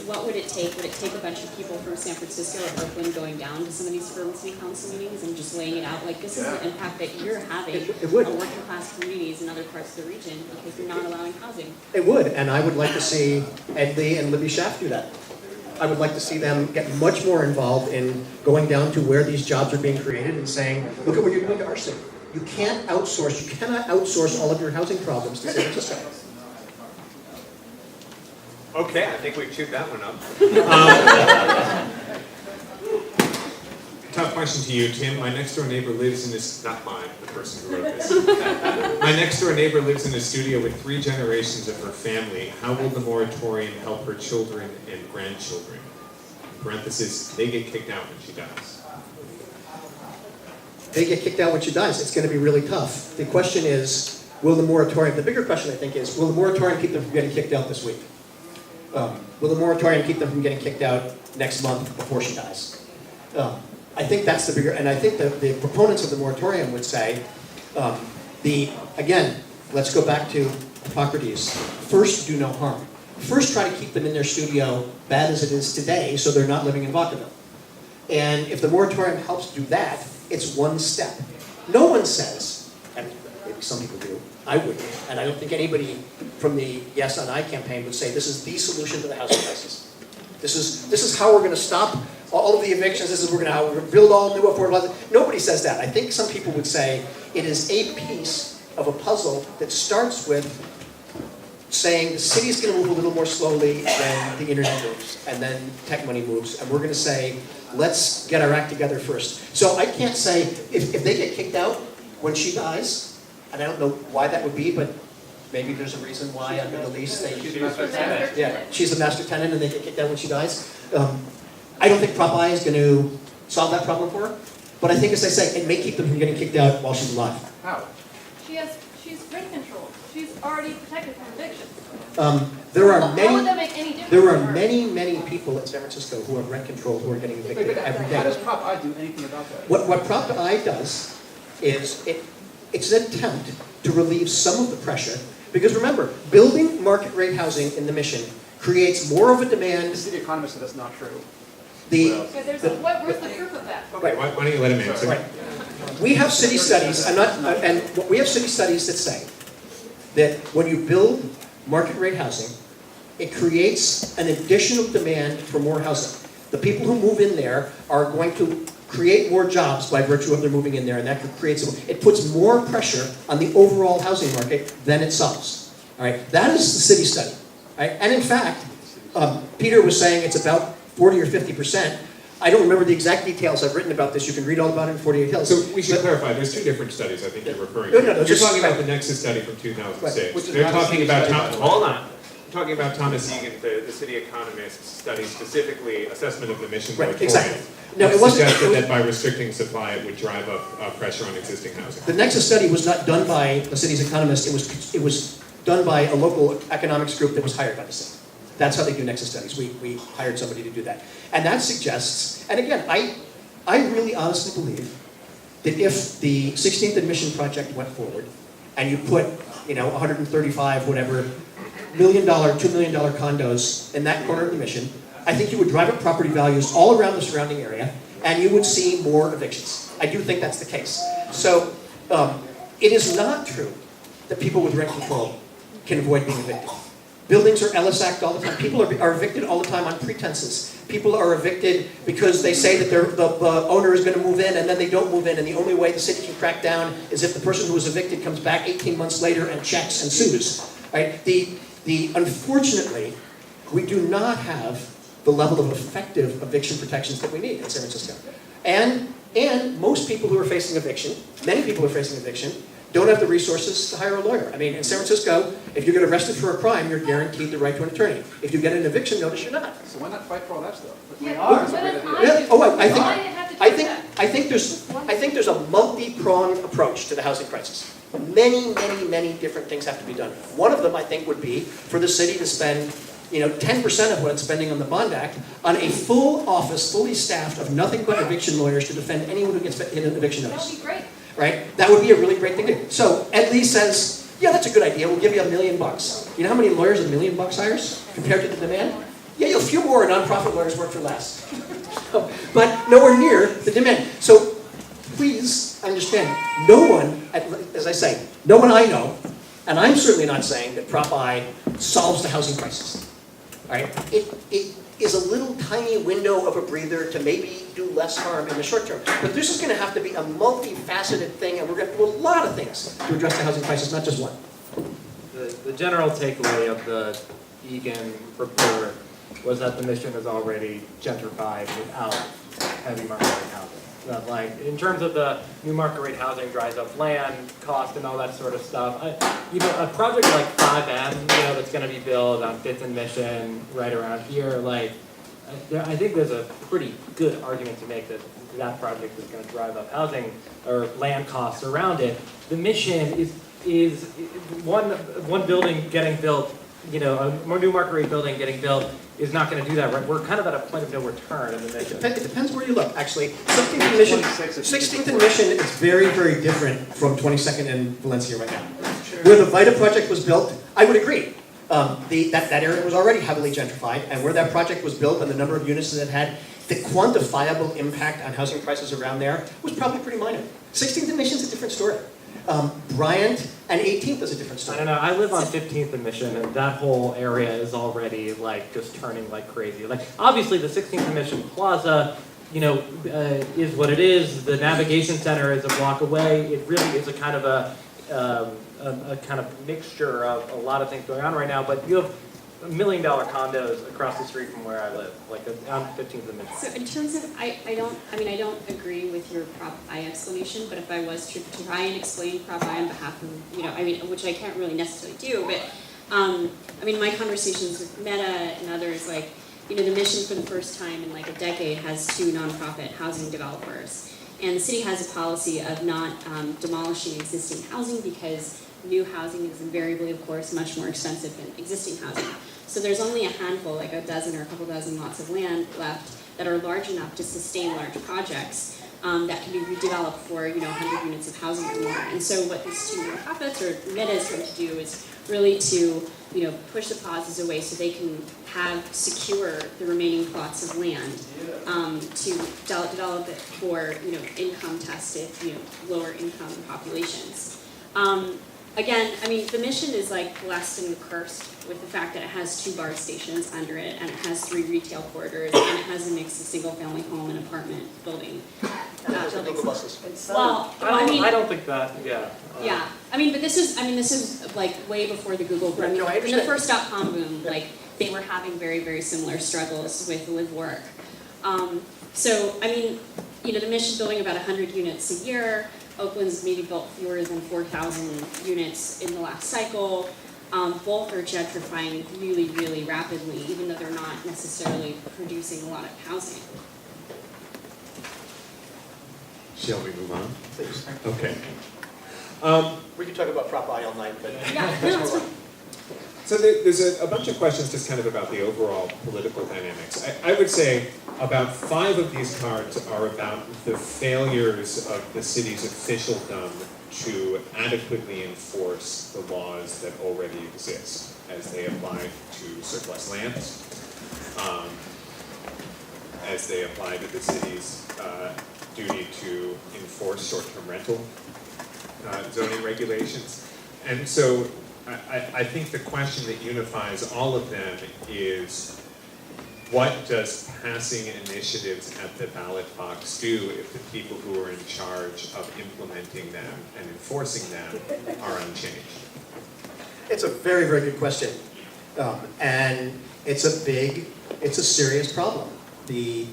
what would it take? Would it take a bunch of people from San Francisco or Oakland going down to some of these suburban city council meetings and just laying it out? This is the impact that you're having It would. on working class communities in other parts of the region because you're not allowing housing. It would, and I would like to see Ed Lee and Libby Schaaf do that. I would like to see them get much more involved in going down to where these jobs are being created and saying, look at what you're doing to our city. You cannot outsource all of your housing problems to San Francisco. Okay, I think we've chewed that one up. tough question to you, Tim. My next door neighbor lives in this, not mine, the person who wrote this. My next door neighbor lives in a studio with 3 generations of her family. How will the moratorium help her children and grandchildren? In parentheses, they get kicked out when she dies. They get kicked out when she dies. It's going to be really tough. The question is, will the moratorium, the bigger question I think is, will the moratorium keep them from getting kicked out this week? Will the moratorium keep them from getting kicked out next month before she dies? I think that's the bigger, and I think the proponents of the moratorium would say, again, let's go back to Hippocrates. First, do no harm. First, try to keep them in their studio, bad as it is today, so they're not living in Vacaville. And if the moratorium helps do that, it's one step. No one says, and maybe some people do, I wouldn't, and I don't think anybody from the Yes on I campaign would say this is the solution to the housing crisis. This is how we're going to stop all of the evictions. This is how we're going to build all new affordable housing. Nobody says that. I think some people would say it is a piece of a puzzle that starts with saying the city is going to move a little more slowly than the internet moves, and then tech money moves, and we're going to say, let's get our act together first. So I can't say, if they get kicked out when she dies, and I don't know why that would be, but maybe there's a reason why under the lease they... she's the master tenant and they get kicked out when she dies. I don't think Prop I is going to solve that problem for her, but I think, as I say, it may keep them from getting kicked out while she's alive. How? She's rent controlled. She's already protected from eviction. There are How would that make any difference? There for are her? many people in San Francisco who are rent controlled who are getting evicted every day. How does Prop I do anything about that? What Prop I does is it's an attempt to relieve some of the pressure, because remember, building market rate housing in the Mission creates more of a demand. The city economist said that's not true. Where's the proof of that? Okay, why don't you let him answer? Right. We have city studies, we have city studies that say that when you build market rate housing, it creates an additional demand for more housing. The people who move in there are going to create more jobs by virtue of their moving in there, and that creates, it puts more pressure on the overall housing market than it solves. All right, that is the city study. All right? And in fact, Peter was saying it's about 40 or 50%. I don't remember the exact details. I've written about this. You can read all about it in 48 Hills. So we should clarify, there's 2 different studies I think you're referring to. No, You're talking about the Nexus study from 2006. Which is They're not a talking city about, study. hold on. I'm talking about Thomas Egan, the city economist's study, specifically assessment of the mission Right, moratorium. exactly. No, Which it wasn't- suggested it was- that by restricting supply, it would drive up pressure on existing housing. The Nexus study was not done by the city's economist. It was done by a local economics group that was hired by the city. That's how they do Nexus studies. We hired somebody to do that. And that suggests, and again, I really honestly believe that if the 16th Admission project went forward, and you put, 135, whatever, $2 million condos in that corner of the Mission, I think you would drive up property values all around the surrounding area, and you would see more evictions. I do think that's the case. So, it is not true that people with rent control can avoid being evicted. Buildings are Ellis Act all the time. People are evicted all the time on pretenses. People are evicted because they say that the owner is going to move in, and then they don't move in, and the only way the city can crack down is if the person who was evicted comes back 18 months later and checks and sues. Right? Unfortunately, we do not have the level of effective eviction protections that we need in San Francisco. And most people who are facing eviction, many people who are facing eviction, don't have the resources to hire a lawyer. I mean, in San Francisco, if you get arrested for a crime, you're guaranteed the right to an attorney. If you get an eviction notice, you're not. So why not fight for all that stuff? If we Yeah, are, but it's a great if idea. I Yeah, oh, I Why do you have to do think, that? I think there's a multi-pronged approach to the housing crisis. Many different things have to be done. One of them, I think, would be for the city to spend 10% of what it's spending on the Bond Act on a full office, fully staffed, of nothing but eviction lawyers to defend anyone who gets hit an eviction That notice. would be great. Right? That would be a really great thing to do. So Ed Lee says, yeah, that's a good idea. We'll give you $1 million. You know how many lawyers $1 million hires compared to the demand? Yeah, a few more nonprofit lawyers work for less. But nowhere near the demand. So please understand, no one, as I say, no one I know, and I'm certainly not saying that Prop I solves the housing crisis. All right? It is a little tiny window of a breather to maybe do less harm in the short term. But this is going to have to be a multifaceted thing, and we're going to do a lot of things to address the housing crisis, not just one. The general takeaway of the Egan report was that the Mission is already gentrified without heavy market rate housing. That, like, in terms of the new market rate housing dries up land cost and all that sort of stuff. A project like 5M, that's going to be built on 5th and Mission, right around here, like, I think there's a pretty good argument to make that that project is going to drive up housing or land costs around it. The Mission is one building getting built, a new market rate building getting built is not going to do that, right? We're kind of at a point of no return in the Mission. It depends where you look, actually. 16th and Mission is very, very different from 22nd and Valencia right now. Where the Vita project was built, I would agree. That area was already heavily gentrified, and where that project was built and the number of units that it had, the quantifiable impact on housing prices around there was probably pretty minor. 16th and Mission is a different story. Bryant and 18th is a different story. I don't know. I live on 15th and Mission, and that whole area is already like just turning like crazy. Like obviously, the 16th and Mission Plaza, is what it is. The navigation center is a block away. It really is a kind of a kind of mixture of a lot of things going on right now. But you have $1 million condos across the street from where I live, like on 15th and Mission. So in terms of, I don't agree with your Prop I explanation, but if I was to try and explain Prop I on behalf of, which I can't really necessarily do, but my conversations with Meta and others, like, the Mission for the first time in like a decade has 2 nonprofit housing developers. And the city has a policy of not demolishing existing housing because new housing is invariably, of course, much more expensive than existing housing. So there's only a handful, like a dozen or a couple dozen lots of land left that are large enough to sustain large projects that can be redeveloped for 100 units of housing or more. And so what these 2 nonprofits or Meta is trying to do is really to push the pauses away so they can secure the remaining plots of land to develop it for income tested lower income populations. Again, the Mission is like blessed and cursed with the fact that it has 2 BART stations under it, and it has 3 retail corridors, and it has a mix of single-family home and apartment building. Well, I don't think that. Yeah. Yeah, but this is like way before the Google boom. In the first .com boom, like they were having very, very similar struggles with live work. So the Mission building about 100 units a year. Oakland's maybe built fewer than 4,000 units in the last cycle. Both are gentrifying really, really rapidly, even though they're not necessarily producing a lot of housing. Shall we move on? Please. Okay. We could talk about Prop I all night, but Yeah, So there's a bunch of questions just kind of about the overall political dynamics. I would say about 5 of these cards are about the failures of the city's officialdom to adequately enforce the laws that already exist as they apply to surplus lands, as they apply to the city's duty to enforce short-term rental zoning regulations. And so I think the question that unifies all of them is, what does passing initiatives at the ballot box do if the people who are in charge of implementing them and enforcing them are unchanged? it's a very, very good question. And it's a serious problem. The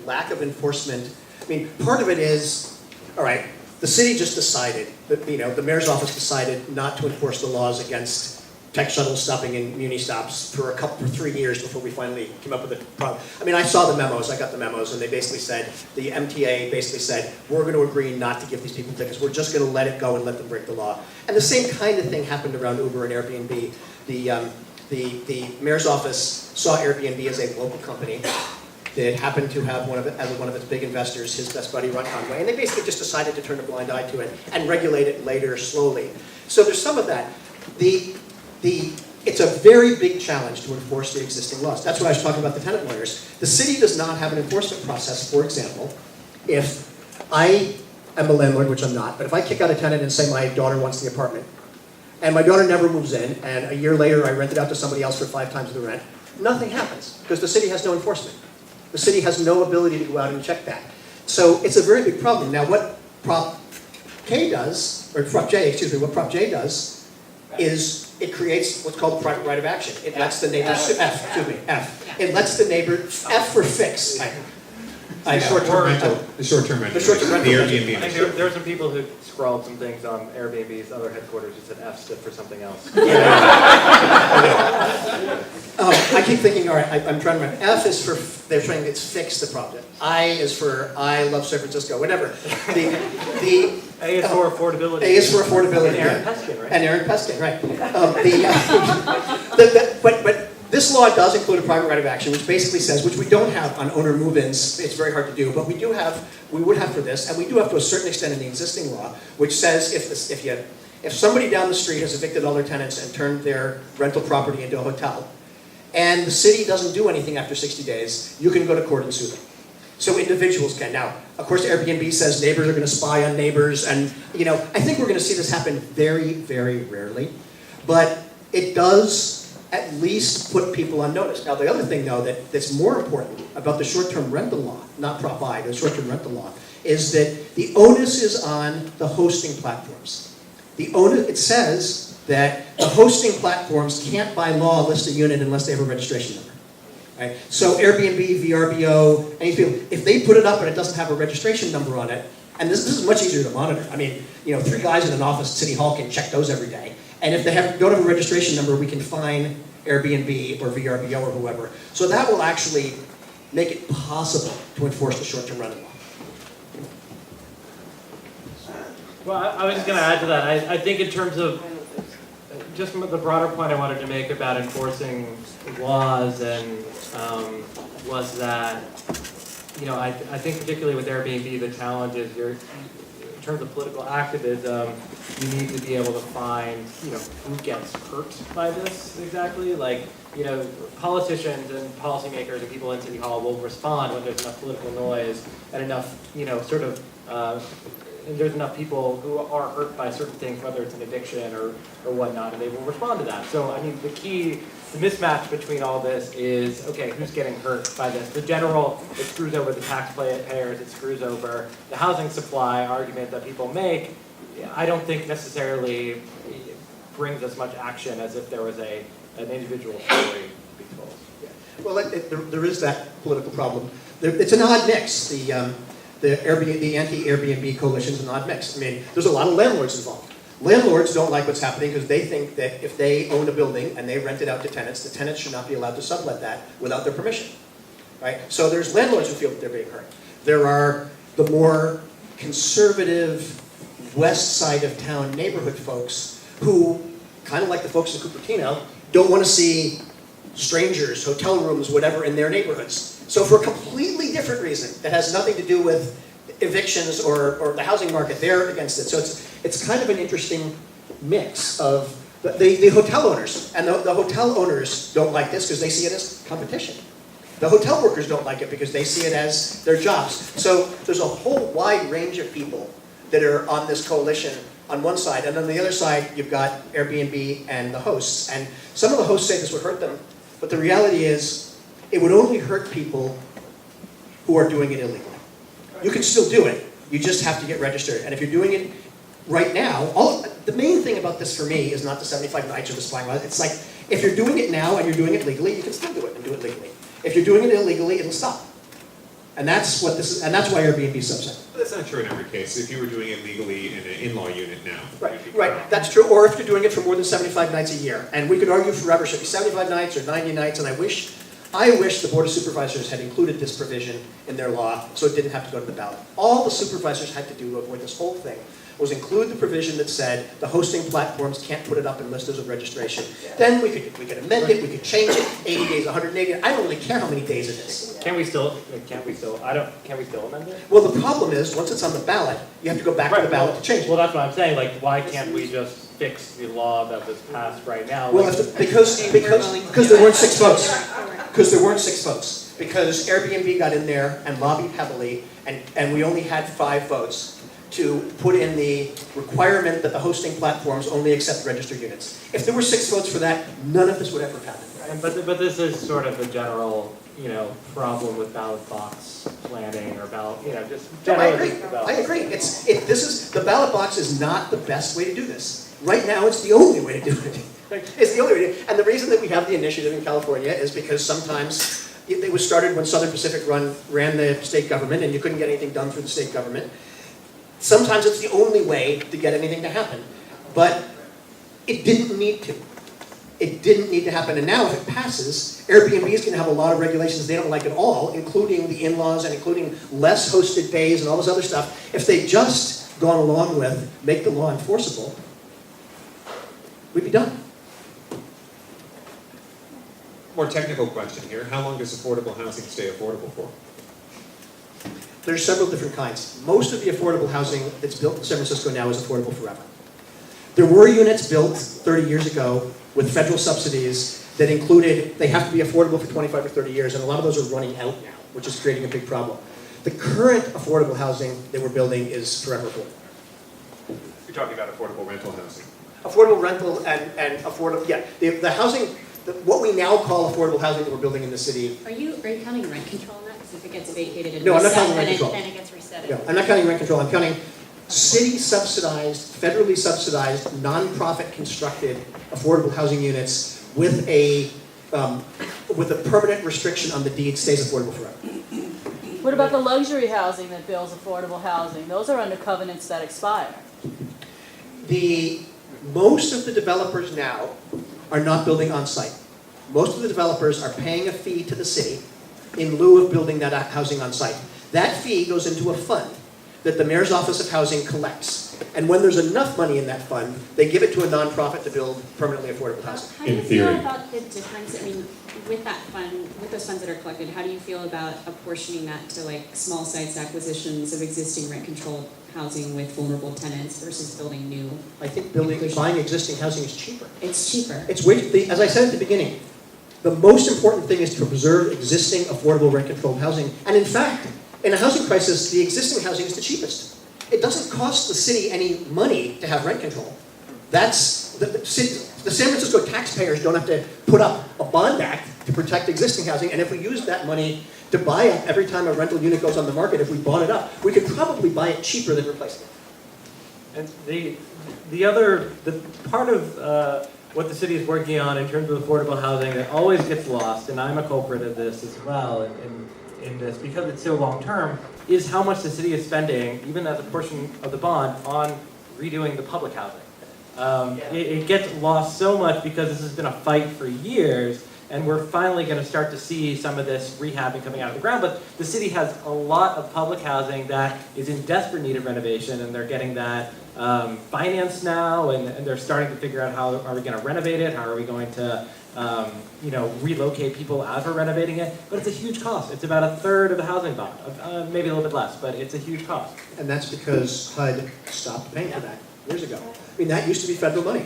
lack of enforcement, part of it is, all right, the city just decided, that the mayor's office decided not to enforce the laws against tech shuttle stopping and muni stops for 3 years before we finally came up with a problem. I saw the memos, I got the memos, and they basically said, the MTA basically said, we're going to agree not to give these people tickets, we're just going to let it go and let them break the law. And the same kind of thing happened around Uber and Airbnb. The mayor's office saw Airbnb as a local company that happened to have one of its big investors, his best buddy, run Conway, and they basically just decided to turn a blind eye to it and regulate it later slowly. So there's some of that. It's a very big challenge to enforce the existing laws. That's what I was talking about the tenant lawyers. The city does not have an enforcement process. For example, if I am a landlord, which I'm not, but if I kick out a tenant and say my daughter wants the apartment, and my daughter never moves in, and a year later I rent it out to somebody else for 5 times the rent, nothing happens, because the city has no enforcement. The city has no ability to go out and check that. So it's a very big problem. Now what Prop J does is it creates what's called private right of action. It lets the neighbor sue, It lets the neighbor, F for fix. I know. The short-term rental. The short-term rental. The Airbnb I think initiative. there were some people who scrawled some things on Airbnb's other headquarters that said F stood for something else. I keep thinking, all right, I'm trying to remember. F is for, they're trying to fix the problem. I is for, I love San Francisco, whatever. The A is for affordability. A is for affordability. And Aaron yeah. Peskin, right? And Aaron Peskin, right. But this law does include a private right of action, which basically says, which we don't have on owner move-ins, it's very hard to do, but we would have for this, and we do have to a certain extent in the existing law, which says if somebody down the street has evicted all their tenants and turned their rental property into a hotel, and the city doesn't do anything after 60 days, you can go to court and sue them. So individuals can. Now, of course, Airbnb says neighbors are going to spy on neighbors, and I think we're going to see this happen very, very rarely, but it does at least put people on notice. Now, the other thing, though, that's more important about the short-term rental law, not Prop I, the short-term rental law, is that the onus is on the hosting platforms. It says that the hosting platforms can't by law list a unit unless they have a registration number. Right? So Airbnb, VRBO, any people, if they put it up and it doesn't have a registration number on it, and this is much easier to monitor. I mean, 3 guys in an office at City Hall can check those every day. And if they don't have a registration number, we can fine Airbnb or VRBO or whoever. So that will actually make it possible to enforce the short-term rental law. Well, I was just going to add to that. I think in terms of just the broader point I wanted to make about enforcing laws and was that, I think particularly with Airbnb, the challenge is in terms of political activism, you need to be able to find, who gets hurt by this exactly. Like, politicians and policymakers and people in City Hall will respond when there's enough political noise and enough, and there's enough people who are hurt by certain things, whether it's an eviction or whatnot, and they will respond to that. So, the mismatch between all this is, okay, who's getting hurt by this? The general, it screws over the taxpayers, it screws over the housing supply argument that people make, I don't think necessarily brings as much action as if there was an individual story to be told. Yeah. Well, there is that political problem. It's an odd mix. The anti-Airbnb coalition is an odd mix. There's a lot of landlords involved. Landlords don't like what's happening because they think that if they own a building and they rent it out to tenants, the tenants should not be allowed to sublet that without their permission. Right? So there's landlords who feel that they're being hurt. There are the more conservative west side of town neighborhood folks who, kind of like the folks in Cupertino, don't want to see strangers, hotel rooms, whatever, in their neighborhoods. So for a completely different reason that has nothing to do with evictions or the housing market, they're against it. So it's kind of an interesting mix of the hotel owners. And the hotel owners don't like this because they see it as competition. The hotel workers don't like it because they see it as their jobs. So there's a whole wide range of people that are on this coalition on one side. And on the other side, you've got Airbnb and the hosts. And some of the hosts say this would hurt them. But the reality is, it would only hurt people who are doing it illegally. You can still do it. You just have to get registered. And if you're doing it right now, the main thing about this for me is not the 75 nights or the spying laws. It's like, if you're doing it now and you're doing it legally, you can still do it and do it legally. If you're doing it illegally, it'll stop. And that's what this is, and that's why Airbnb is upset. But that's not true in every case. If you were doing it legally in an in-law unit now. Right, that's true. Or if you're doing it for more than 75 nights a year. And we could argue forever, should it be 75 nights or 90 nights, and I wish the Board of Supervisors had included this provision in their law so it didn't have to go to the ballot. All the supervisors had to do to avoid this whole thing was include the provision that said the hosting platforms can't put it up unless there's a registration. Then we could amend it, we could change it, 80 days, 180. I don't really care how many days it is. Can we still amend it? Well, the problem is, once it's on the ballot, you have to go back to the ballot to change it. Well, that's what I'm saying. Like, why can't we just fix the law that was passed right now? Well, because there weren't 6 votes. Because there weren't 6 votes. Because Airbnb got in there and lobbied heavily, and we only had 5 votes to put in the requirement that the hosting platforms only accept registered units. If there were 6 votes for that, none of this would ever have happened. But this is sort of a general, problem with ballot box planning or ballot, just generally. I agree. The ballot box is not the best way to do this. Right now, it's the only way to do it. It's the only way. And the reason that we have the initiative in California is because sometimes It was started when Southern Pacific ran the state government, and you couldn't get anything done through the state government. Sometimes it's the only way to get anything to happen. But it didn't need to. It didn't need to happen. And now if it passes, Airbnb is going to have a lot of regulations they don't like at all, including the in-laws and including less hosted days and all this other stuff. If they just gone along with make the law enforceable, we'd be done. More technical question here. How long does affordable housing stay affordable for? There's several different kinds. Most of the affordable housing that's built in San Francisco now is affordable forever. There were units built 30 years ago with federal subsidies that included, they have to be affordable for 25 or 30 years, and a lot of those are running out now, which is creating a big problem. The current affordable housing that we're building is forever affordable. You're talking about affordable rental housing. Affordable rental and affordable, yeah. The housing, what we now call affordable housing that we're building in the city. Are you counting rent control in that? Because if it gets vacated and No, I'm not reset, counting rent control. then it gets reset. No, I'm not counting rent control. I'm counting city subsidized, federally subsidized, nonprofit constructed affordable housing units with a permanent restriction on the deed stays affordable forever. What about the luxury housing that builds affordable housing? Those are under covenants that expire. Most of the developers now are not building on site. Most of the developers are paying a fee to the city in lieu of building that housing on site. That fee goes into a fund that the Mayor's Office of Housing collects. And when there's enough money in that fund, they give it to a nonprofit to build permanently affordable housing. How do you feel about the difference, I mean, with that fund, with those funds that are collected, how do you feel about apportioning that to like small sites acquisitions of existing rent-controlled housing with vulnerable tenants versus building new? I think buying existing housing is cheaper. It's cheaper. It's as I said at the beginning, the most important thing is to preserve existing affordable rent-controlled housing. And in fact, in a housing crisis, the existing housing is the cheapest. It doesn't cost the city any money to have rent control. That's the San Francisco taxpayers don't have to put up a bond act to protect existing housing. And if we use that money to buy it every time a rental unit goes on the market, if we bought it up, we could probably buy it cheaper than replacing it. And the part of what the city is working on in terms of affordable housing that always gets lost, and I'm a culprit of this as well, in this, because it's so long term, is how much the city is spending, even as a portion of the bond, on redoing the public housing. It gets lost so much because this has been a fight for years, and we're finally going to start to see some of this rehabbing coming out of the ground. But the city has a lot of public housing that is in desperate need of renovation, and they're getting that financed now, and they're starting to figure out how are we going to renovate it, how are we going to relocate people as we're renovating it. But it's a huge cost. It's about a third of the housing bond, maybe a little bit less, but it's a huge cost. And that's because HUD stopped paying for that years ago. I mean, that used to be federal money.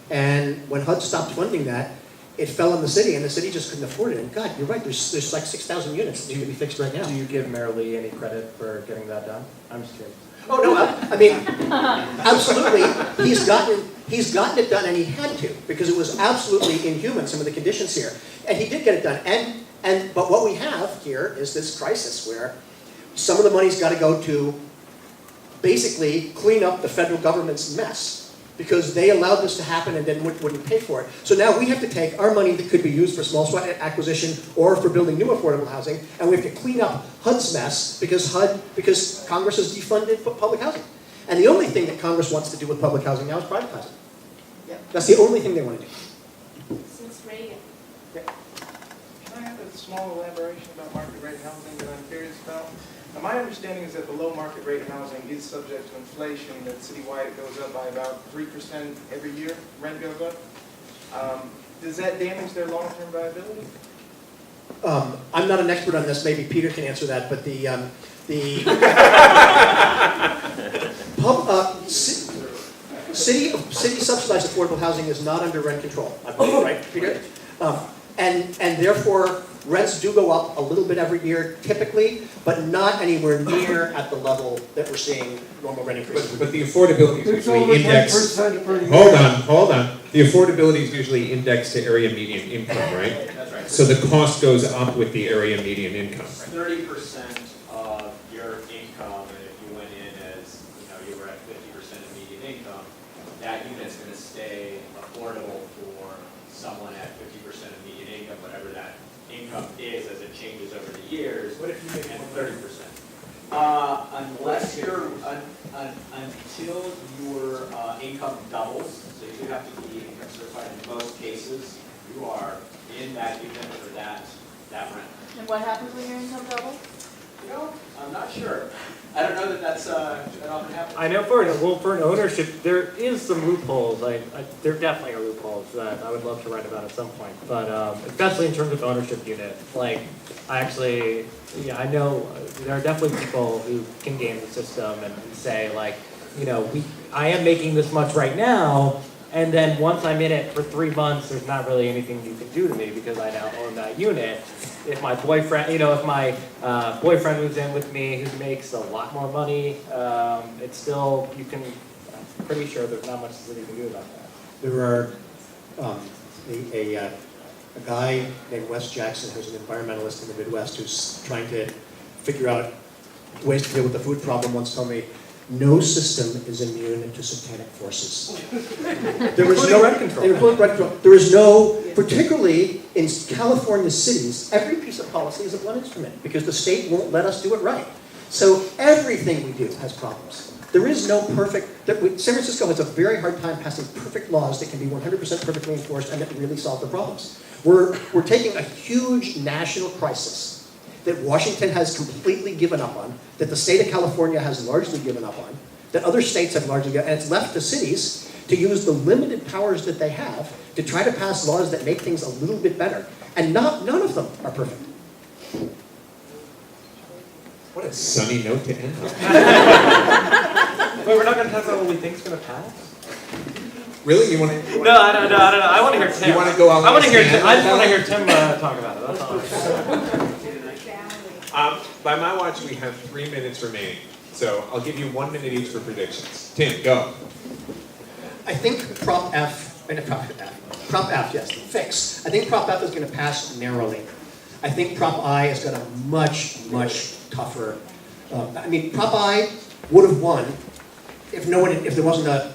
And when HUD stopped funding that, it fell on the city, and the city just couldn't afford it. And God, you're right, there's like 6,000 units that need to be fixed right now. Do you give Mayor Lee any credit for getting that done? I'm just curious. Oh, no, I mean, absolutely. He's gotten it done, and he had to, because it was absolutely inhuman, some of the conditions here. And he did get it done. But what we have here is this crisis where some of the money's got to go to basically clean up the federal government's mess, because they allowed this to happen and then wouldn't pay for it. So now we have to take our money that could be used for small site acquisition or for building new affordable housing, and we have to clean up HUD's mess because Congress has defunded public housing. And the only thing that Congress wants to do with public housing now is privatize it. Yeah. That's the only thing they want to do. Since Reagan. Can I have a small elaboration about market rate housing that I'm curious about? Now, my understanding is that the low market rate housing is subject to inflation, that citywide it goes up by about 3% every year, rent goes up. Does that damage their long-term viability? I'm not an expert on this, maybe Peter can answer that, but city subsidized affordable housing is not under rent control, I believe, right, Peter? And therefore, rents do go up a little bit every year, typically, but not anywhere near at the level that we're seeing normal rent increases. But the affordability is usually indexed. Hold on. The affordability is usually indexed to area median income, right? That's right. So the cost goes up with the area median income. 30% of your income, and if you went in as, you were at 50% of median income, that unit's going to stay affordable for someone at 50% of median income, whatever that income is as your income doubles, so you do have to be income certified in most cases, you are in that unit for that rent. And what happens when your income doubles? You know, I'm not sure. I don't know that that often happens. I know for an ownership, there is some loopholes. There definitely are loopholes that I would love to write about at some point. But especially in terms of ownership unit, like I know there are definitely people who can game the system and say like, you know, I am making this much right now, and then once I'm in it for 3 months, there's not really anything you can do to me because I now own that unit. If my boyfriend, if my boyfriend moves in with me who makes a lot more money, it's still, I'm pretty sure there's not much the city can do about that. There are a guy named Wes Jackson who's an environmentalist in the Midwest who's trying to figure out ways to deal with the food problem once told me, no system is immune to satanic forces. There is no rent control. There is no, particularly in California cities, every piece of policy is a blunt instrument because the state won't let us do it right. So everything we do has problems. There is no perfect, San Francisco has a very hard time passing perfect laws that can be 100% perfectly enforced and that really solve the problems. We're taking a huge national crisis that Washington has completely given up on, that the state of California has largely given up on, that other states have largely given up on, and it's left to cities to use the limited powers that they have to try to pass laws that make things a little bit better. And none of them are perfect. What a sunny note to end on. Wait, we're not going to talk about what we think is going to pass? Really? You want to? No, I don't know. I want to hear Tim. You want to go out? I just want to hear Tim talk about it. That's all. By my watch, we have 3 minutes remaining. So I'll give you 1 minute each for predictions. Tim, go. I think Prop F, yes, fix. I think Prop F is going to pass narrowly. I think Prop I has got a much, much tougher. Prop I would have won if there wasn't a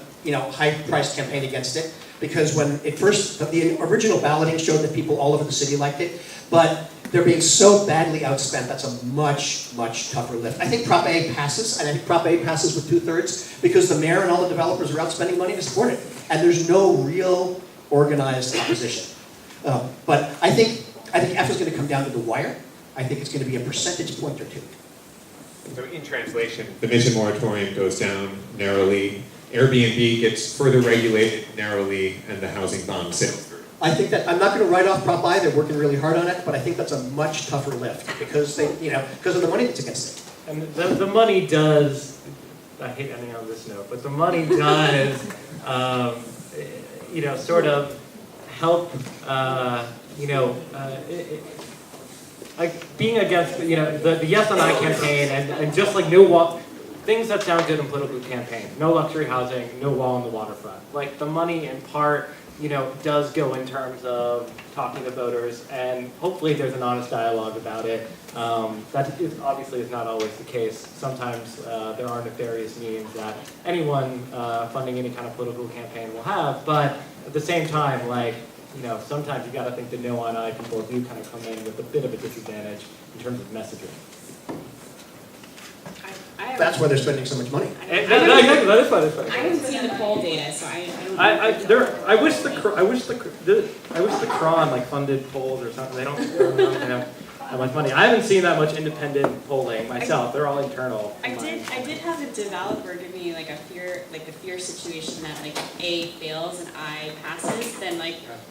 high-priced campaign against it. Because when it first, the original balloting showed that people all over the city liked it, but they're being so badly outspent, that's a much, much tougher lift. I think Prop A passes, and I think Prop A passes with 2/3 because the mayor and all the developers are out spending money to support it. And there's no real organized opposition. But I think F is going to come down to the wire. I think it's going to be a percentage point or two. So in translation, the mission moratorium goes down narrowly, Airbnb gets further regulated narrowly, and the housing bond sails through. I think that I'm not going to write off Prop I. They're working really hard on it, but I think that's a much tougher lift because because of the money that's against it. And the money does. I hate ending on this note, but the money does, sort of help. Like being against, the Yes on I campaign and just like things that sound good in political campaigns. No luxury housing, no wall on the waterfront. Like the money in part, does go in terms of talking to voters, and hopefully there's an honest dialogue about it. That obviously is not always the case. Sometimes there are nefarious means that anyone funding any kind of political campaign will have, but at the same time, sometimes you got to think the no on I people do kind of come in with a bit of a disadvantage in terms of messaging. That's why they're spending so much money. That is why they're spending. I haven't seen the poll data, so I don't. I wish the Cron funded polls or something. They don't have that much money. I haven't seen that much independent polling myself. They're all internal. I did have a developer give me the fear situation that A fails and I passes, then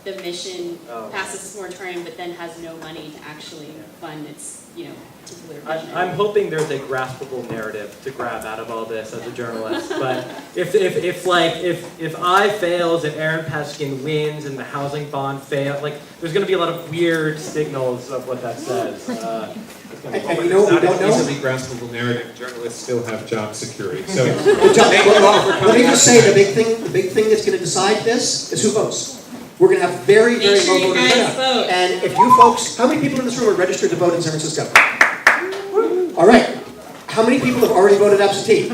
the mission passes this moratorium, but then has no money to actually fund its particular vision. I'm hoping there's a graspable narrative to grab out of all this as a journalist. But if I fails and Aaron Peskin wins and the housing bond fails, there's going to be a lot of weird signals of what that says. And we don't know. Easily graspable narrative. Journalists still have job security. So let me just say the big thing that's going to decide this is who votes. We're going to have very, very low voter turnout. And if you folks, how many people in this room are registered to vote in San Francisco? All right. How many people have already voted absentee?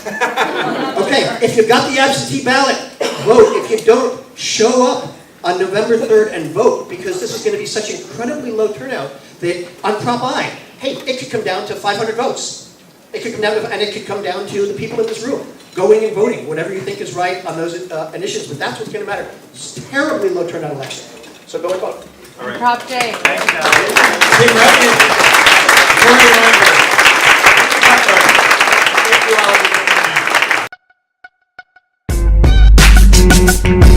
Okay. If you've got the absentee ballot, vote. If you don't, show up on November 3rd and vote, because this is going to be such incredibly low turnout that on Prop I, hey, it could come down to 500 votes. It could come down to the people in this room. going and voting, whatever you think is right on those initiatives, but that's what's going to matter. It's a terribly low turnout election. So go and vote. All right. Prop J. Thanks, Al. Tim Redmond, Cory Lambert. Thank you all.